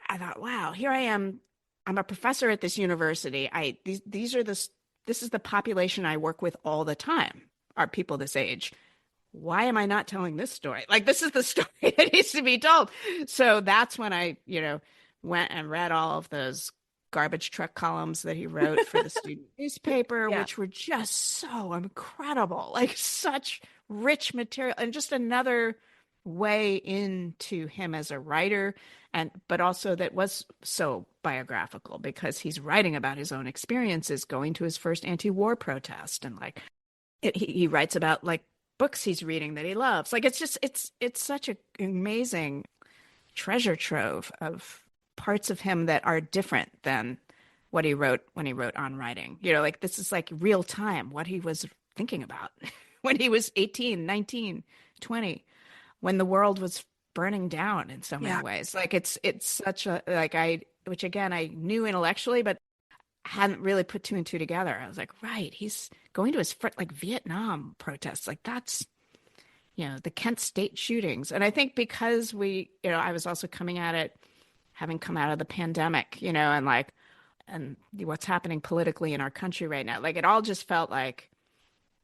I thought, wow, here I am. I'm a professor at this university. This is the population I work with all the time, are people this age. Why am I not telling this story? Like, this is the story that needs to be told. So that's when I, went and read all of those garbage truck columns that he wrote for the student newspaper, which were just so incredible, like such rich material and just another way into him as a writer, but also that was so biographical because he's writing about his own experiences going to his first anti-war protest, and like he writes about like books he's reading that he loves. Like it's such an amazing treasure trove of parts of him that are different than what he wrote when he wrote On Writing. Like this is like real time what he was thinking about when he was 18, 19, 20, when the world was burning down in so many ways. Like it's such a, like which again, I knew intellectually, but hadn't really put two and two together. I was like, right, he's going to his like Vietnam protests. Like that's, the Kent State shootings. And I think because I was also coming at it, having come out of the pandemic, and what's happening politically in our country right now. Like it all just felt like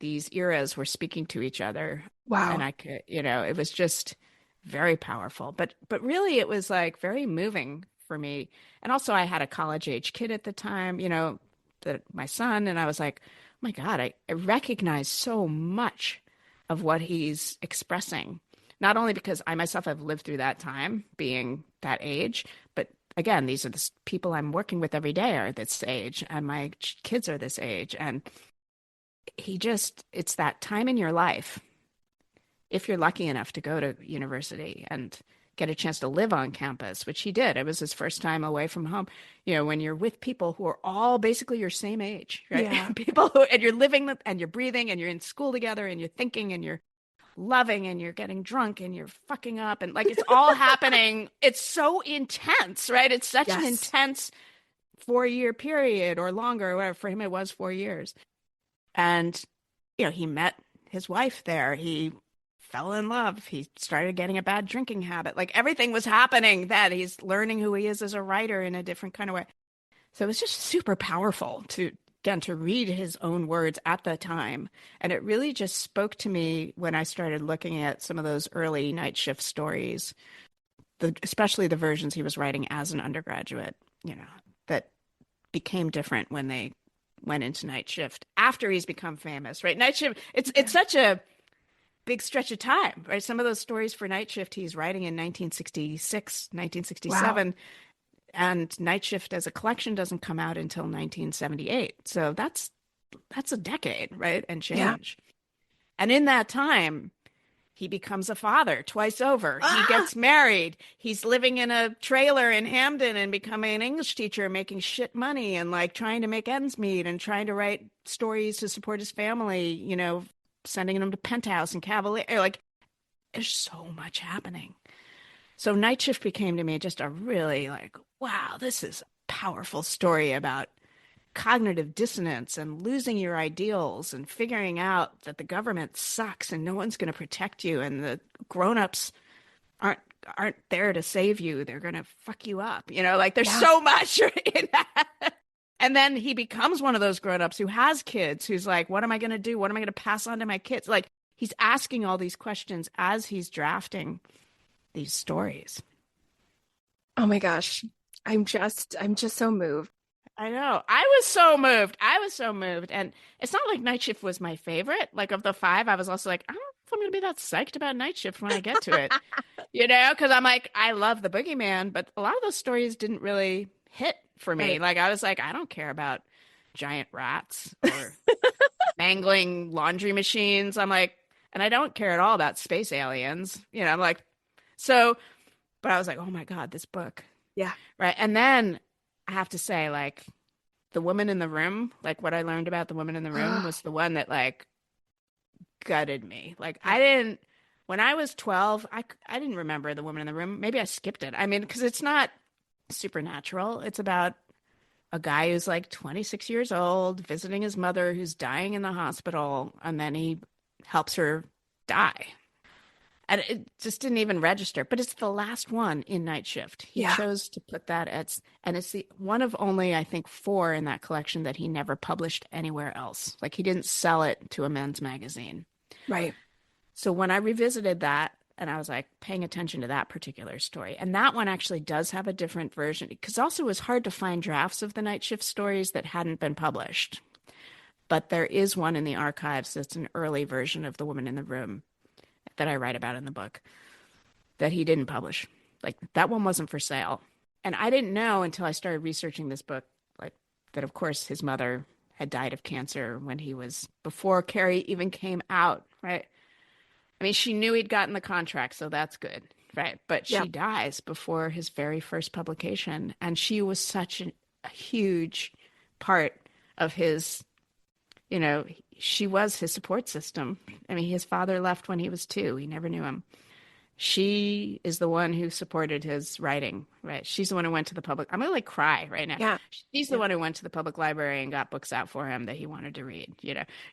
these eras were speaking to each other. Wow. And I could, it was just very powerful, but really it was like very moving for me. And also I had a college age kid at the time, my son, and I was like, oh my God, I recognize so much of what he's expressing, not only because I myself have lived through that time being that age, but again, these are the people I'm working with every day are this age, and my kids are this age. And it's that time in your life, if you're lucky enough to go to university and get a chance to live on campus, which he did. It was his first time away from home. When you're with people who are all basically your same age, right? Yeah. And you're living and you're breathing and you're in school together and you're thinking and you're loving and you're getting drunk and you're fucking up and like it's all happening. It's so intense, right? It's such an intense 4-year period or longer, or whatever. For him, it was 4 years. And, he met his wife there. He fell in love. He started getting a bad drinking habit. Like everything was happening that he's learning who he is as a writer in a different kind of way. So it was just super powerful to read his own words at the time. And it really just spoke to me when I started looking at some of those early night shift stories, especially the versions he was writing as an undergraduate, that became different when they went into night shift after he's become famous, right? Night shift, it's such a big stretch of time, right? Some of those stories for night shift he's writing in 1966, 1967. Wow. And Night Shift as a collection doesn't come out until 1978. So that's a decade, right? And change. Yeah. And in that time, He becomes a father twice over. He Ah! gets married. He's living in a trailer in Hamden and becoming an English teacher, making shit money and like trying to make ends meet and trying to write stories to support his family, sending them to Penthouse and Cavalier. Like, there's so much happening. So Night Shift became to me just a really like, wow, this is a powerful story about cognitive dissonance and losing your ideals and figuring out that the government sucks and no one's going to protect you and the grown-ups aren't aren't there to save you. They're going to fuck you up. Like there's Yeah. so much in that. And then he becomes one of those grown-ups who has kids, who's like, what am I going to do? What am I going to pass on to my kids? Like he's asking all these questions as he's drafting these stories. Oh my gosh. I'm just so moved. I know. I was so moved. I was so moved. And it's not like Night Shift was my favorite. Like of the five, I was also like, I don't know if I'm going to be that psyched about Night Shift when I get to it. Because I'm like, I love the boogeyman, but a lot of those stories didn't really hit for me. Right. Like I was like, I don't care about giant rats or mangling laundry machines. I'm like, and I don't care at all about space aliens. I'm like, so, but I was like, oh my God, this book. Yeah. Right. And then I have to say, like, the woman in the room, like what I learned about the woman in the room was the one that like gutted me. Like Yeah. when I was 12, I didn't remember the woman in the room. Maybe I skipped it. I mean, because it's not supernatural. It's about a guy who's like 26 years old, visiting his mother who's dying in the hospital, and then he helps her die. And it just didn't even register. But it's the last one in Night Shift. He Yeah. chose to put that and it's the one of only, I think, 4 in that collection that he never published anywhere else. Like he didn't sell it to a men's magazine. Right. So when I revisited that, and I was like paying attention to that particular story, and that one actually does have a different version, because also it was hard to find drafts of the Night Shift stories that hadn't been published. But there is one in the archives that's an early version of The Woman in the Room that I write about in the book that he didn't publish. Like that one wasn't for sale. And I didn't know until I started researching this book, like that of course his mother had died of cancer before Carrie even came out, right? I mean, she knew he'd gotten the contract, so that's good, right? But Yeah. she dies before his very first publication. And she was such a huge part of his, she was his support system. I mean, his father left when he was 2. He never knew him. She is the one who supported his writing, right? She's the one who went to the public. I'm going to like cry right now. Yeah. She's the one who went to the public library and got books out for him that he wanted to read.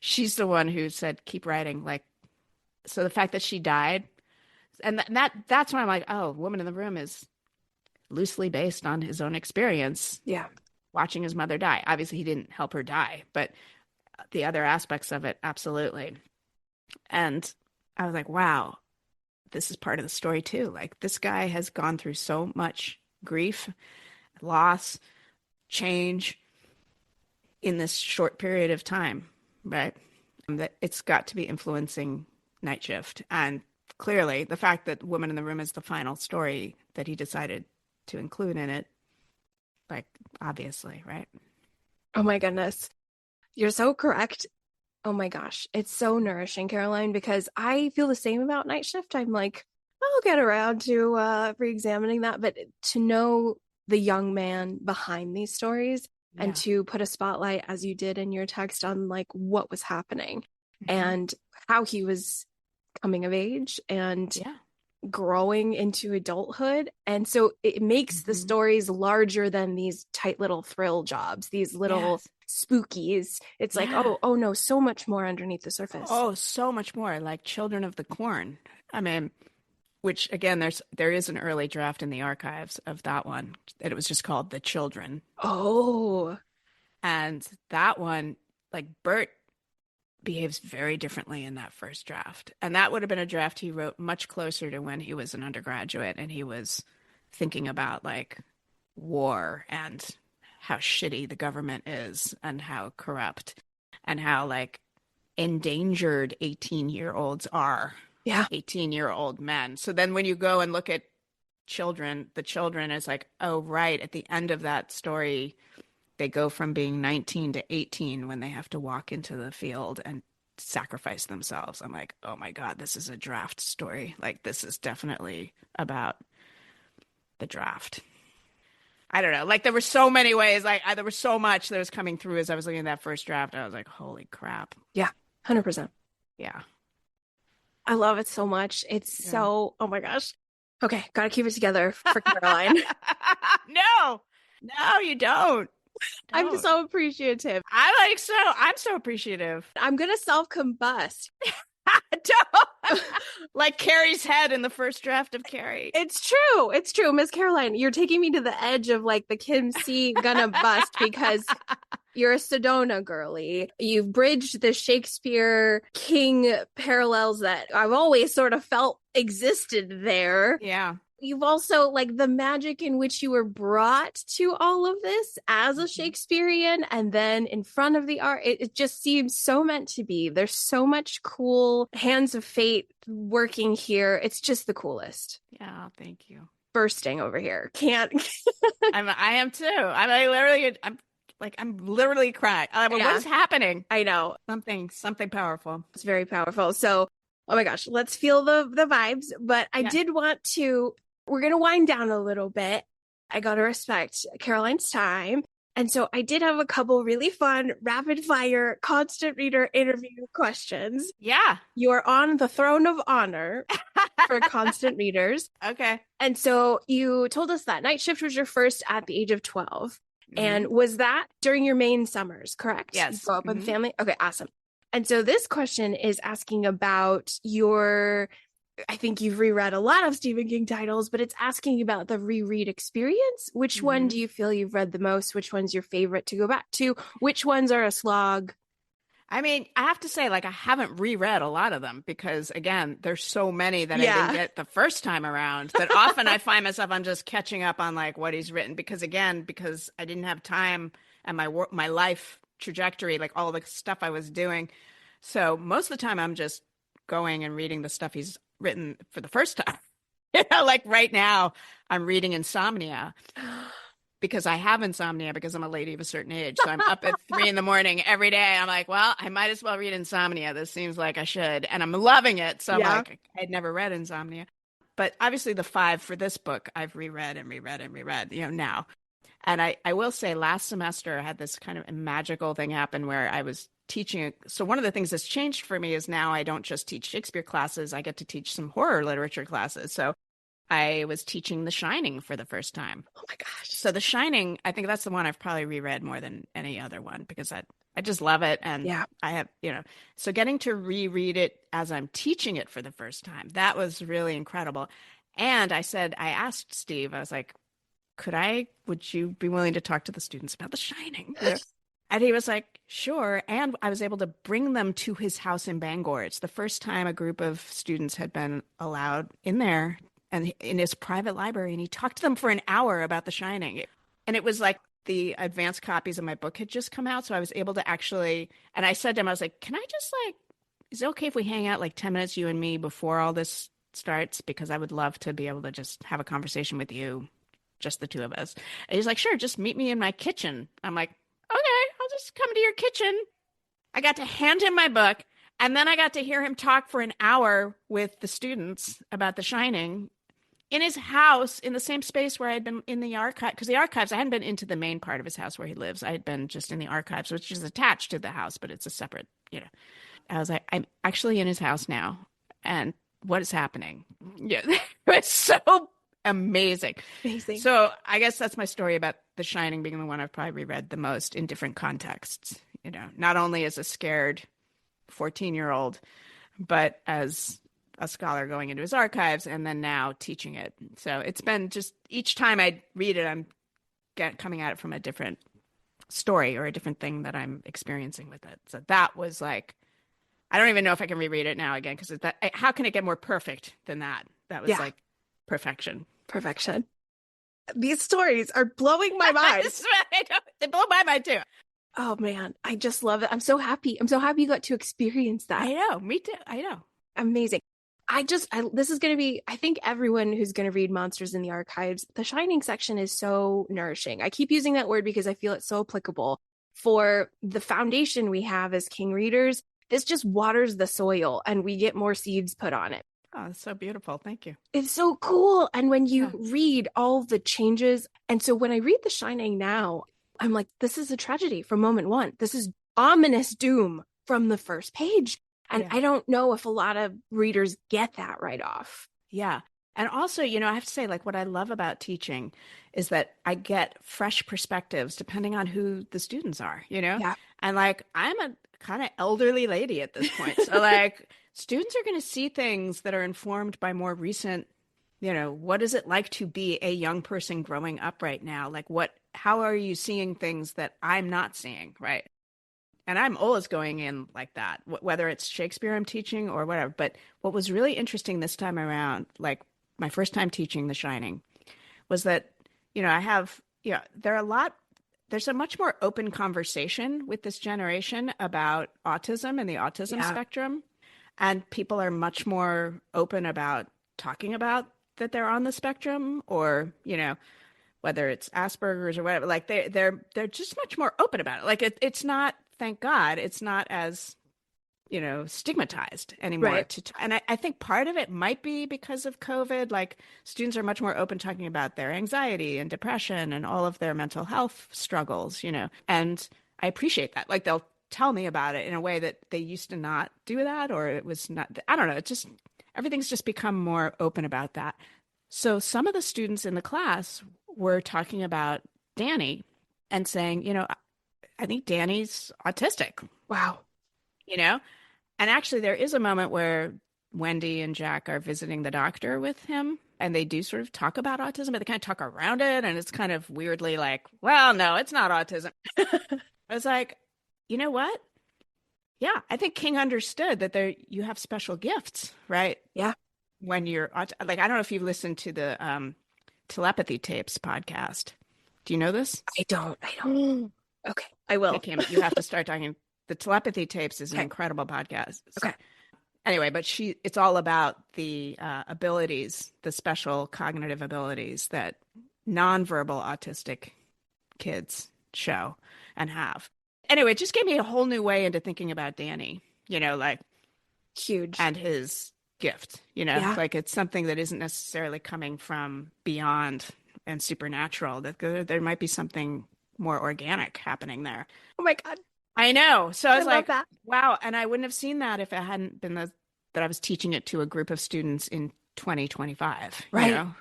She's the one who said, keep writing. Like, so the fact that she died, and that's when I'm like, oh, Woman in the Room is loosely based on his own experience. Yeah. Watching his mother die. Obviously, he didn't help her die, but the other aspects of it, absolutely. And I was like, wow, this is part of the story too. Like this guy has gone through so much grief, loss, change in this short period of time, right? That it's got to be influencing Night Shift. And clearly the fact that Woman in the Room is the final story that he decided to include in it, like obviously, right? Oh my goodness. You're so correct. Oh my gosh. It's so nourishing, Caroline, because I feel the same about Night Shift. I'm like, I'll get around to re-examining that. But to know the young man behind these stories and Yeah. to put a spotlight, as you did in your text, on like what was happening Mm-hmm. and how he was coming of age and Yeah. growing into adulthood. And so it makes the Mm-hmm. stories larger than these tight little thrill jobs, these little Yes. spookies. It's like, Yeah. oh no, so much more underneath the surface. Oh, so much more, like Children of the Corn. I mean, which again, there is an early draft in the archives of that one, and it was just called The Children. Oh, And that one, like Bert behaves very differently in that first draft. And that would have been a draft he wrote much closer to when he was an undergraduate and he was thinking about like war and how shitty the government is and how corrupt and how like endangered 18-year-olds are. yeah. 18-year-old men. So then when you go and look at the children is like, oh, right. At the end of that story, they go from being 19 to 18 when they have to walk into the field and sacrifice themselves. I'm like, oh my God, this is a draft story. Like, this is definitely about the draft. I don't know. Like, there were so many ways. Like, there was so much that was coming through as I was looking at that first draft. I was like, holy crap. Yeah, 100%. Yeah. I love it so much. It's Yeah. so, oh my gosh. Okay, gotta keep it together for Caroline. No, you don't. I'm so appreciative. I'm so appreciative. I'm gonna self-combust. Like Carrie's head in the first draft of Carrie. It's true. It's true. Miss Caroline, you're taking me to the edge of like the Kim C gonna bust because you're a Sedona girly. You've bridged the Shakespeare King parallels that I've always sort of felt existed there. Yeah. You've also like the magic in which you were brought to all of this as a Shakespearean and then in front of the art. It just seems so meant to be. There's so much cool hands of fate working here. It's just the coolest. Yeah, thank you. Bursting over here. Can't. I am too. I'm literally crying. What is happening? I know. Something powerful. It's very powerful. So, oh my gosh, let's feel the vibes. But I did want to, we're going to wind down a little bit. I got to respect Caroline's time. And so I did have a couple really fun rapid fire constant reader interview questions. Yeah. You are on the throne of honor for constant readers. Okay. And so you told us that Night Shift was your first at the age of 12. And was that during your Maine summers, correct? Yes. You grew up with family? Okay, awesome. And so this question is asking about I think you've reread a lot of Stephen King titles, but it's asking about the reread experience. Which one do you feel you've read the most? Which one's your favorite to go back to? Which ones are a slog? I mean, I have to say, like, I haven't reread a lot of them because, again, there's so many that I didn't get the first time around that often I find myself, I'm just catching up on, like, what he's written because I didn't have time and my life trajectory, like, all the stuff I was doing. So most of the time, I'm just going and reading the stuff he's written for the first time. Like right now, I'm reading Insomnia because I have insomnia because I'm a lady of a certain age. So I'm up at 3 a.m. every day. I'm like, well, I might as well read Insomnia. This seems like I should. And I'm loving it. So I'm like, I'd never read Insomnia. But obviously the 5 for this book, I've reread and reread and reread, now. And I will say last semester, I had this kind of magical thing happen where I was teaching. So one of the things that's changed for me is now I don't just teach Shakespeare classes. I get to teach some horror literature classes. So I was teaching The Shining for the first time. Oh my gosh. So The Shining, I think that's the one I've probably reread more than any other one because I just love it. And I have, so getting to reread it as I'm teaching it for the first time, that was really incredible. And I asked Steve, I was like, would you be willing to talk to the students about The Shining? And he was like, sure. And I was able to bring them to his house in Bangor. It's the first time a group of students had been allowed in there and in his private library. And he talked to them for an hour about The Shining. And it was like the advanced copies of my book had just come out. So I was able to and I said to him, I was like, can I just is it okay if we hang out like 10 minutes, you and me, before all this starts? Because I would love to be able to just have a conversation with you, just the two of us. And he's like, sure, just meet me in my kitchen. I'm like, okay, I'll just come to your kitchen. I got to hand him my book, and then I got to hear him talk for an hour with the students about The Shining in his house, in the same space where I had been in the archive. Because the archives, I hadn't been into the main part of his house where he lives. I had been just in the archives, which is attached to the house, but it's a separate, I was like, I'm actually in his house now, and what is happening? Yeah, it's so amazing. So I guess that's my story about The Shining being the one I've probably read the most in different contexts, not only as a scared 14-year-old, but as a scholar going into his archives and then now teaching it. So it's been just each time I read it, I'm coming at it from a different story or a different thing that I'm experiencing with it. So that was like, I don't even know if I can reread it now again because how can it get more perfect than that? That was like perfection. Perfection. These stories are blowing my mind. They blow my mind too. Oh man, I just love it. I'm so happy. I'm so happy you got to experience that. I know, me too. I know. Amazing. This is going to be, I think everyone who's going to read Monsters in the Archives, the Shining section is so nourishing. I keep using that word because I feel it's so applicable for the foundation we have as King readers. this just waters the soil and we get more seeds put on it. Oh, that's so beautiful. Thank you. It's so cool. And when you Yeah. read all the changes, and so when I read The Shining now, I'm like, this is a tragedy from moment one. This is ominous doom from the first page. And Yeah. I don't know if a lot of readers get that right off. Yeah. And also, you know, I have to say, like, what I love about teaching is that I get fresh perspectives depending on who the students are, you know? Yeah. And like, I'm a kind of elderly lady at this point. So, like, students are going to see things that are informed by more recent, you know, what is it like to be a young person growing up right now? Like, how are you seeing things that I'm not seeing, right? And I'm always going in like that, whether it's Shakespeare I'm teaching or whatever. But what was really interesting this time around, like my first time teaching The Shining, was that, you know, there's a much more open conversation with this generation about autism and the autism Yeah. spectrum. And people are much more open about talking about that they're on the spectrum, or, you know, whether it's Asperger's or whatever, like they're just much more open about it. Like it's not, thank God, it's not as, you know, stigmatized anymore. Right. And I think part of it might be because of COVID. Like students are much more open talking about their anxiety and depression and all of their mental health struggles, you know. And I appreciate that. Like they'll tell me about it in a way that they used to not do that, or it was not, I don't know. It's just, everything's just become more open about that. So some of the students in the class were talking about Danny and saying, you know, I think Danny's autistic, Wow. you know? And actually, there is a moment where Wendy and Jack are visiting the doctor with him, and they do sort of talk about autism, but they kind of talk around it. And it's kind of weirdly like, well, no, it's not autism. I was like, you know what? Yeah, I think King understood that you have special gifts, right? Yeah. When you're like, I don't know if you've listened to the telepathy tapes podcast. Do you know this? I don't. Okay. I will. Okay, Kim, you have to start talking. The telepathy tapes is an Okay. incredible podcast. So, Okay. anyway, but it's all about the abilities, the special cognitive abilities that nonverbal autistic kids show and have. Anyway, it just gave me a whole new way into thinking about Danny, you know, like, Huge. and his gift, you know, Yeah. like it's something that isn't necessarily coming from beyond and supernatural, that there might be something more organic happening there. Oh my God. I know. So I was love like, that. wow. And I wouldn't have seen that if it hadn't been that I was teaching it to a group of students in 2025, Right. you know,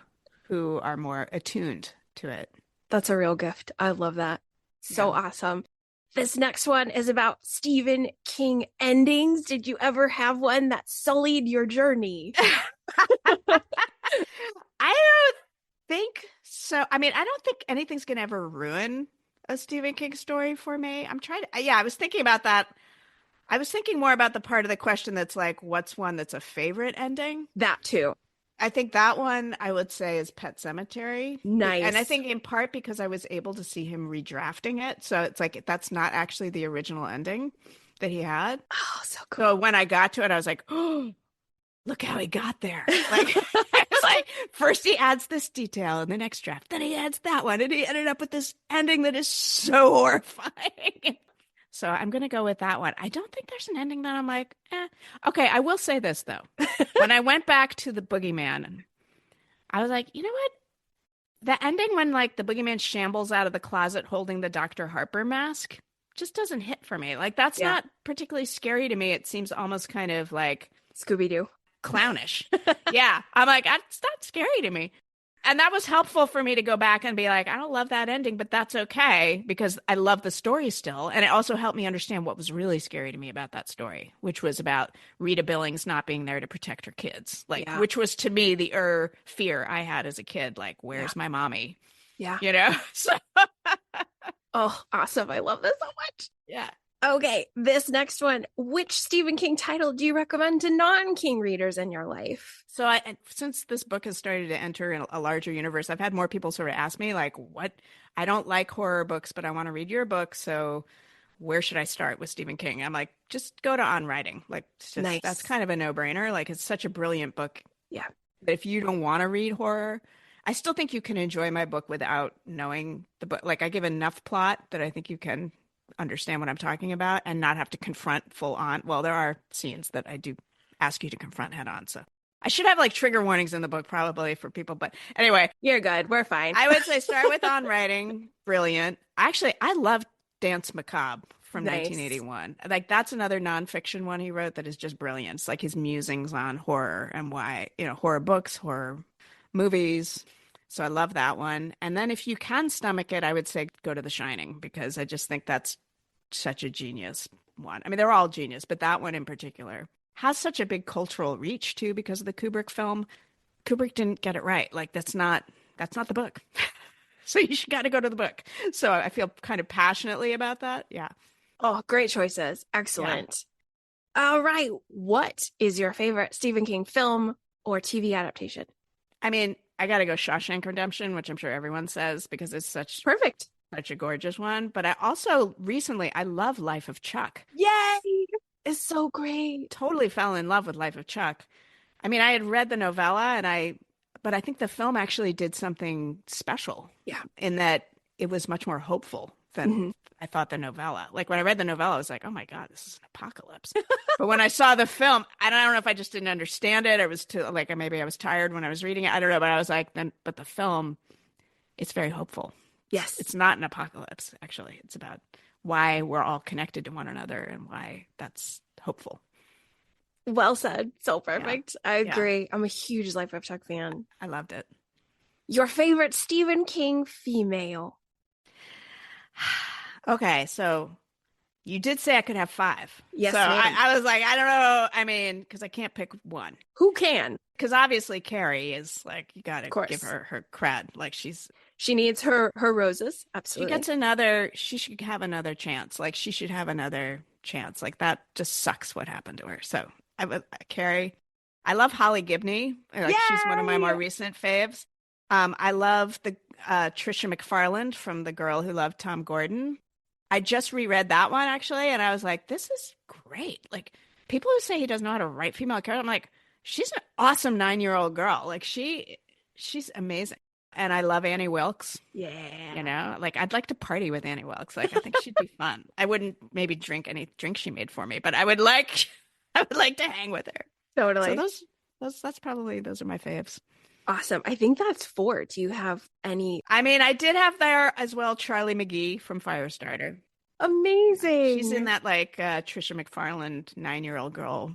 who are more attuned to it. That's a real gift. I love that. So awesome. This next one is about Stephen King endings. Did you ever have one that sullied your journey? I don't think so. I mean, I don't think anything's going to ever ruin a Stephen King story for me. I was thinking about that. I was thinking more about the part of the question that's like, what's one that's a favorite ending? That too. I think that one I would say is Pet Sematary. Nice. And I think in part because I was able to see him redrafting it. So it's like, that's not actually the original ending that he had. Oh, so cool. So when I got to it, I was like, oh, look how he got there. Like, it's like, first he adds this detail in the next draft, then he adds that one, and he ended up with this ending that is so horrifying. So I'm going to go with that one. I don't think there's an ending that I'm like, eh. Okay, I will say this, though. When I went back to the Boogeyman, I was like, you know what? The ending when, like, the Boogeyman shambles out of the closet holding the Dr. Harper mask just doesn't hit for me. Like, that's not particularly scary to me. It seems almost kind of like Scooby-Doo. Clownish. Yeah. I'm like, it's not scary to me. And that was helpful for me to go back and be like, I don't love that ending, but that's okay because I love the story still. And it also helped me understand what was really scary to me about that story, which was about Rita Billings not being there to protect her kids. Like, which was to me the fear I had as a kid. Like, where's my mommy? Yeah. You know? So oh, awesome. I love this so much. Yeah. Okay, this next one. Which Stephen King title do you recommend to non-King readers in your life? So since this book has started to enter a larger universe, I've had more people sort of ask me, like, what? I don't like horror books, but I want to read your book. So where should I start with Stephen King? I'm like, just go to On Writing. Like, Nice. That's kind of a no-brainer. Like, it's such a brilliant book. Yeah. But if you don't want to read horror, I still think you can enjoy my book without knowing the book. Like, I give enough plot that I think you can understand what I'm talking about and not have to confront full on. Well, there are scenes that I do ask you to confront head on. So I should have like trigger warnings in the book probably for people. But anyway, You're good. We're fine. I would say start with On Writing. Brilliant. Actually, I love Dance Macabre from Nice. 1981. Like that's another nonfiction one he wrote that is just brilliant. It's like his musings on horror and why, horror books, horror movies. So I love that one. And then if you can stomach it, I would say go to The Shining because I just think that's such a genius one. I mean, they're all genius, but that one in particular has such a big cultural reach too because of the Kubrick film. Kubrick didn't get it right. Like that's not the book. So you should got to go to the book. So I feel kind of passionately about that. Yeah. Oh, great choices. Excellent. Yeah. All right. What is your favorite Stephen King film or TV adaptation? I mean, I got to go Shawshank Redemption, which I'm sure everyone says because it's such a gorgeous one. But I also recently, I love Life of Chuck. Yay! It's so great. Totally fell in love with Life of Chuck. I mean, I had read the novella but I think the film actually did something special. Yeah. In that it was much more hopeful than I thought the novella. Like when I read the novella, I was like, oh my God, this is an apocalypse. But when I saw the film, I don't know if I just didn't understand it. Or it was too, like, maybe I was tired when I was reading it. I don't know. But I was like, but the film, it's very hopeful. Yes. It's not an apocalypse, actually. It's about why we're all connected to one another and why that's hopeful. Well said. So perfect. Yeah. I agree. I'm a huge Life of Chuck fan. I loved it. Your favorite Stephen King female? Okay, so you did say I could have 5. Yes, so ma'am. I was like, I don't know. I mean, because I can't pick one. Who can? Because obviously Carrie is like, you got to give her cred. Like she needs her roses. Absolutely. She should have another chance. Like she should have another chance. Like that just sucks what happened to her. So Carrie. I love Holly Gibney. Like she's one of my more recent faves. I love the Trisha McFarland from The Girl Who Loved Tom Gordon. I just reread that one actually, and I was like, this is great. Like people who say he doesn't know how to write female characters, I'm like, she's an awesome 9-year-old girl. Like she's amazing. And I love Annie Wilkes. Yeah. Like I'd like to party with Annie Wilkes. Like I think she'd be fun. I wouldn't maybe drink any drink she made for me, but I would like to hang with her. Totally. So those are my faves. Awesome. I think that's 4. Do you have any? I mean, I did have there as well Charlie McGee from Firestarter. Amazing. She's in that like Trisha McFarland 9-year-old girl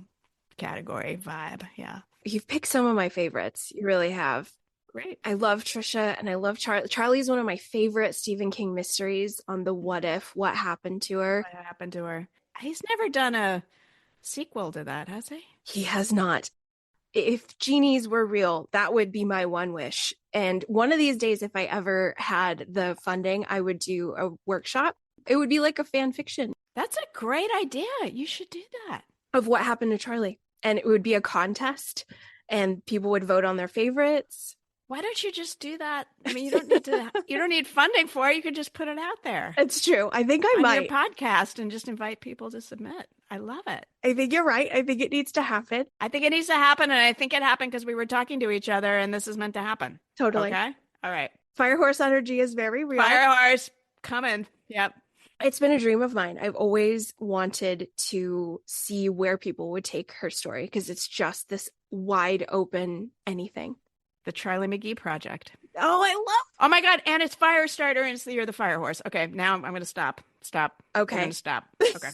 category vibe. Yeah. You've picked some of my favorites. You really have. Great. I love Trisha and I love Charlie. Charlie's one of my favorite Stephen King mysteries on the what happened to her. What happened to her? He's never done a sequel to that, has he? He has not. If genies were real, that would be my one wish. And one of these days, if I ever had the funding, I would do a workshop. It would be like a fan fiction. That's a great idea. You should do that. Of what happened to Charlie. And it would be a contest and people would vote on their favorites. Why don't you just do that? I mean, you don't need funding for it. You could just put it out there. It's true. I think I on might. your podcast and just invite people to submit. I love it. I think you're right. I think it needs to happen. I think it needs to happen. And I think it happened because we were talking to each other and this is meant to happen. Totally. Okay. All right. Firehorse energy is very real. Firehorse coming. Yep. It's been a dream of mine. I've always wanted to see where people would take her story because it's just this wide open anything. The Charlie McGee Project. Oh, I love. Oh my God. And it's Firestarter and it's the year of the Firehorse. Okay. Now I'm going to stop. Okay. I'm going to stop. Okay.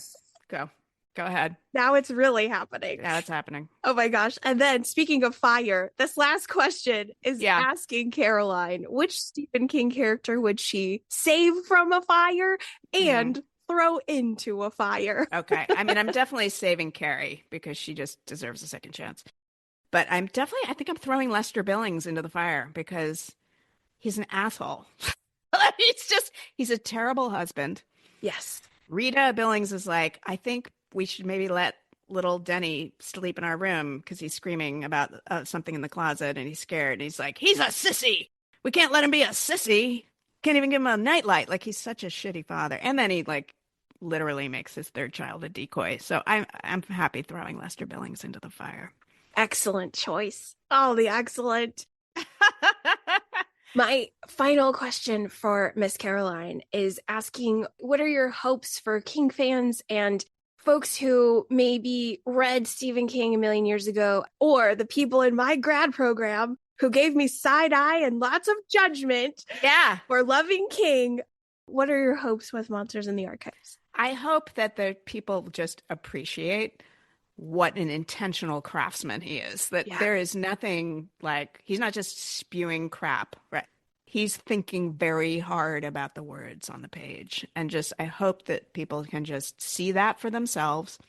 Go ahead. Now it's really happening. Now it's happening. Oh my gosh. And then speaking of fire, this last question is asking Caroline, which Stephen King character would she save from a fire and throw into a fire? Okay. I mean, I'm definitely saving Carrie because she just deserves a second chance. But I think I'm throwing Lester Billings into the fire because he's an asshole. He's a terrible husband. Yes. Rita Billings is like, I think we should maybe let little Denny sleep in our room because he's screaming about something in the closet and he's scared. And he's like, he's a sissy. We can't let him be a sissy. Can't even give him a nightlight. Like he's such a shitty father. And then he like literally makes his third child a decoy. So I'm happy throwing Lester Billings into the fire. Excellent choice. Oh, the excellent. My final question for Miss Caroline is asking, what are your hopes for King fans and folks who maybe read Stephen King a million years ago, or the people in my grad program who gave me side eye and lots of judgment for loving King? What are your hopes with Monsters in the Archives? I hope that the people just appreciate what an intentional craftsman he is. That there is nothing like, he's not just spewing crap, right? He's thinking very hard about the words on the page. And just, I hope that people can just see that for themselves,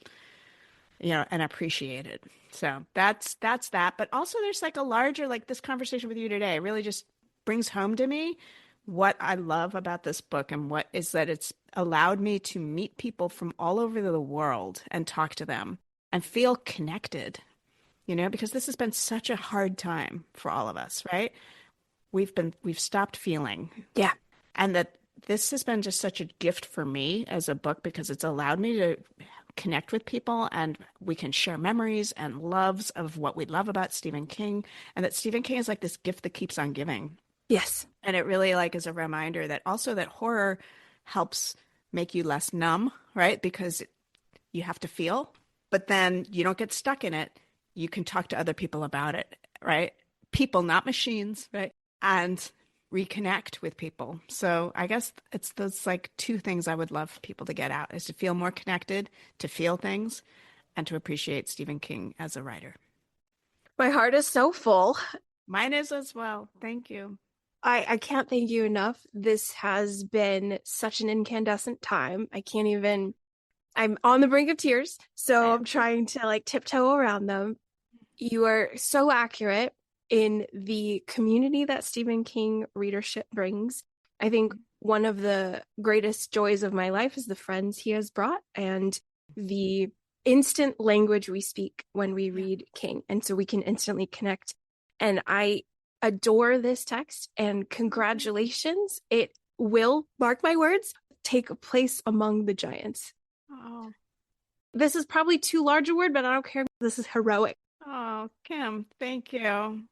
you know, and appreciate it. So that's that. But also there's like a larger, like this conversation with you today really just brings home to me what I love about this book, and what is that it's allowed me to meet people from all over the world and talk to them and feel connected, you know, because this has been such a hard time for all of us, right? We've stopped feeling. Yeah. And that this has been just such a gift for me as a book, because it's allowed me to connect with people, and we can share memories and loves of what we love about Stephen King, and that Stephen King is like this gift that keeps on giving. Yes. And it really like is a reminder that also that horror helps make you less numb, right? Because you have to feel, but then you don't get stuck in it. You can talk to other people about it, right? People, not machines, right? And reconnect with people. So I guess it's those like two things I would love people to get out, is to feel more connected, to feel things, and to appreciate Stephen King as a writer. My heart is so full. Mine is as well. Thank you. I can't thank you enough. This has been such an incandescent time. I'm on the brink of tears, so I'm trying to like tiptoe around them. You are so accurate in the community that Stephen King readership brings. I think one of the greatest joys of my life is the friends he has brought, and the instant language we speak when we read King. And so we can instantly connect. And I adore this text, and congratulations. It will, mark my words, take a place among the giants. Oh, this is probably too large a word, but I don't care. This is heroic. Oh, Kim, thank you.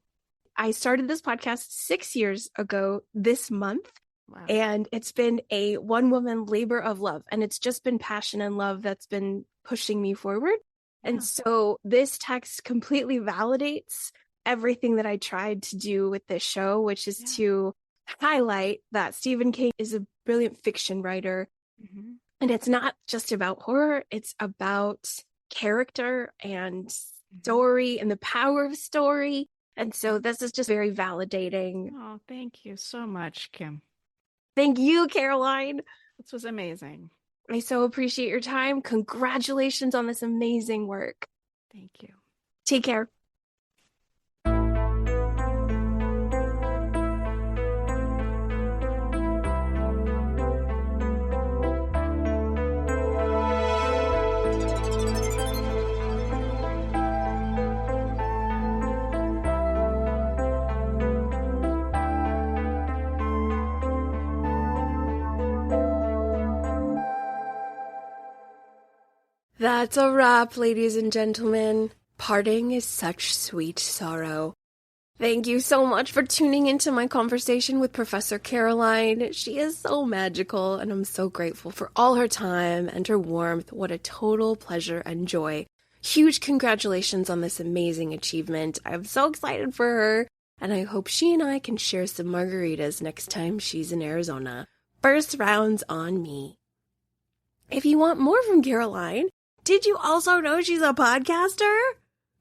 I started this podcast 6 years ago this month. Wow. And it's been a one-woman labor of love, and it's just been passion and love that's been pushing me forward. Yeah. And so this text completely validates everything that I tried to do with this show, which is to highlight that Stephen King is a brilliant fiction writer. Mm-hmm. And it's not just about horror, it's about character and story and the power of story. And so this is just very validating. Oh, thank you so much, Kim. Thank you, Caroline. This was amazing. I so appreciate your time. Congratulations on this amazing work. Thank you. Take care. That's a wrap, ladies and gentlemen. Parting is such sweet sorrow. Thank you so much for tuning into my conversation with Professor Caroline. She is so magical, and I'm so grateful for all her time and her warmth. What a total pleasure and joy. Huge congratulations on this amazing achievement. I'm so excited for her, and I hope she and I can share some margaritas next time she's in Arizona. First round's on me. If you want more from Caroline, did you also know she's a podcaster?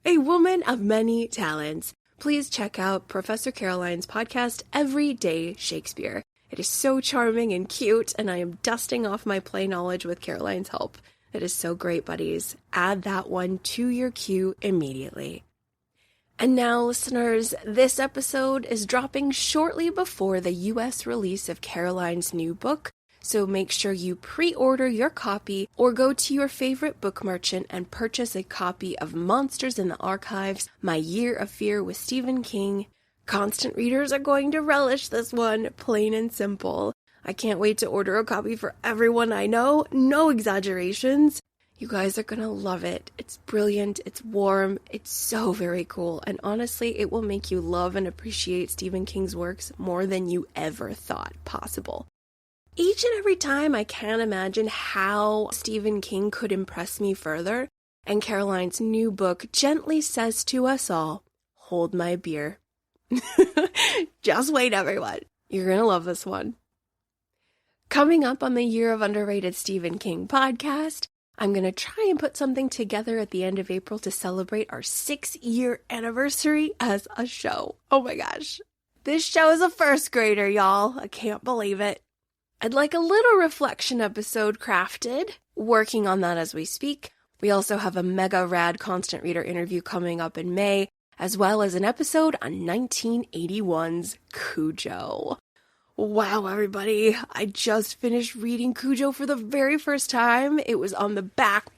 A woman of many talents. Please check out Professor Caroline's podcast, Everyday Shakespeare. It is so charming and cute, and I am dusting off my play knowledge with Caroline's help. It is so great, buddies. Add that one to your queue immediately. And now, listeners, this episode is dropping shortly before the U.S. release of Caroline's new book, so make sure you pre-order your copy or go to your favorite book merchant and purchase a copy of Monsters in the Archives, My Year of Fear with Stephen King. Constant readers are going to relish this one, plain and simple. I can't wait to order a copy for everyone I know, no exaggerations. You guys are gonna love it. It's brilliant, it's warm, it's so very cool, and honestly, it will make you love and appreciate Stephen King's works more than you ever thought possible. Each and every time I can't imagine how Stephen King could impress me further, and Caroline's new book gently says to us all, hold my beer. Just wait, everyone. You're gonna love this one. Coming up on the Year of Underrated Stephen King podcast, I'm going to try and put something together at the end of April to celebrate our 6-year anniversary as a show. Oh my gosh. This show is a first grader, y'all. I can't believe it. I'd like a little reflection episode crafted, working on that as we speak. We also have a mega rad constant reader interview coming up in May, as well as an episode on 1981's Cujo. Wow, everybody, I just finished reading Cujo for the very first time. It was on the back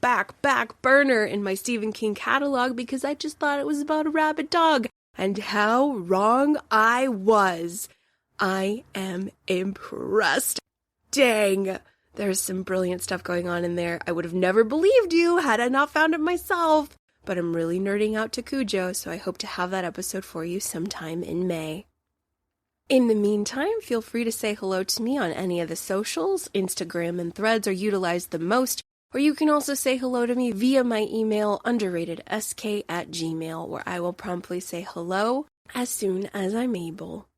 burner in my Stephen King catalog because I just thought it was about a rabid dog. And how wrong I was. I am impressed. Dang, there's some brilliant stuff going on in there. I would have never believed you had I not found it myself. But I'm really nerding out to Cujo, so I hope to have that episode for you sometime in May. In the meantime, feel free to say hello to me on any of the socials. Instagram and Threads are utilized the most, or you can also say hello to me via my email, underratedsk@gmail.com, where I will promptly say hello as soon as I'm able.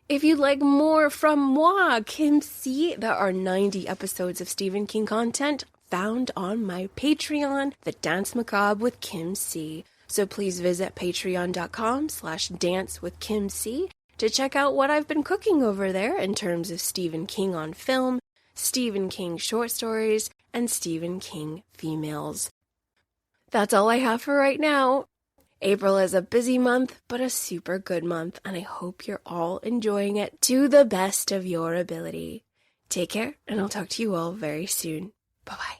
If you'd like more from moi, Kim C., there are 90 episodes of Stephen King content found on my Patreon, The Dance Macabre with Kim C. So please visit patreon.com/dancewithkimc to check out what I've been cooking over there in terms of Stephen King on film, Stephen King short stories, and Stephen King females. That's all I have for right now. April is a busy month, but a super good month, and I hope you're all enjoying it to the best of your ability. Take care, and I'll talk to you all very soon. Bye-bye.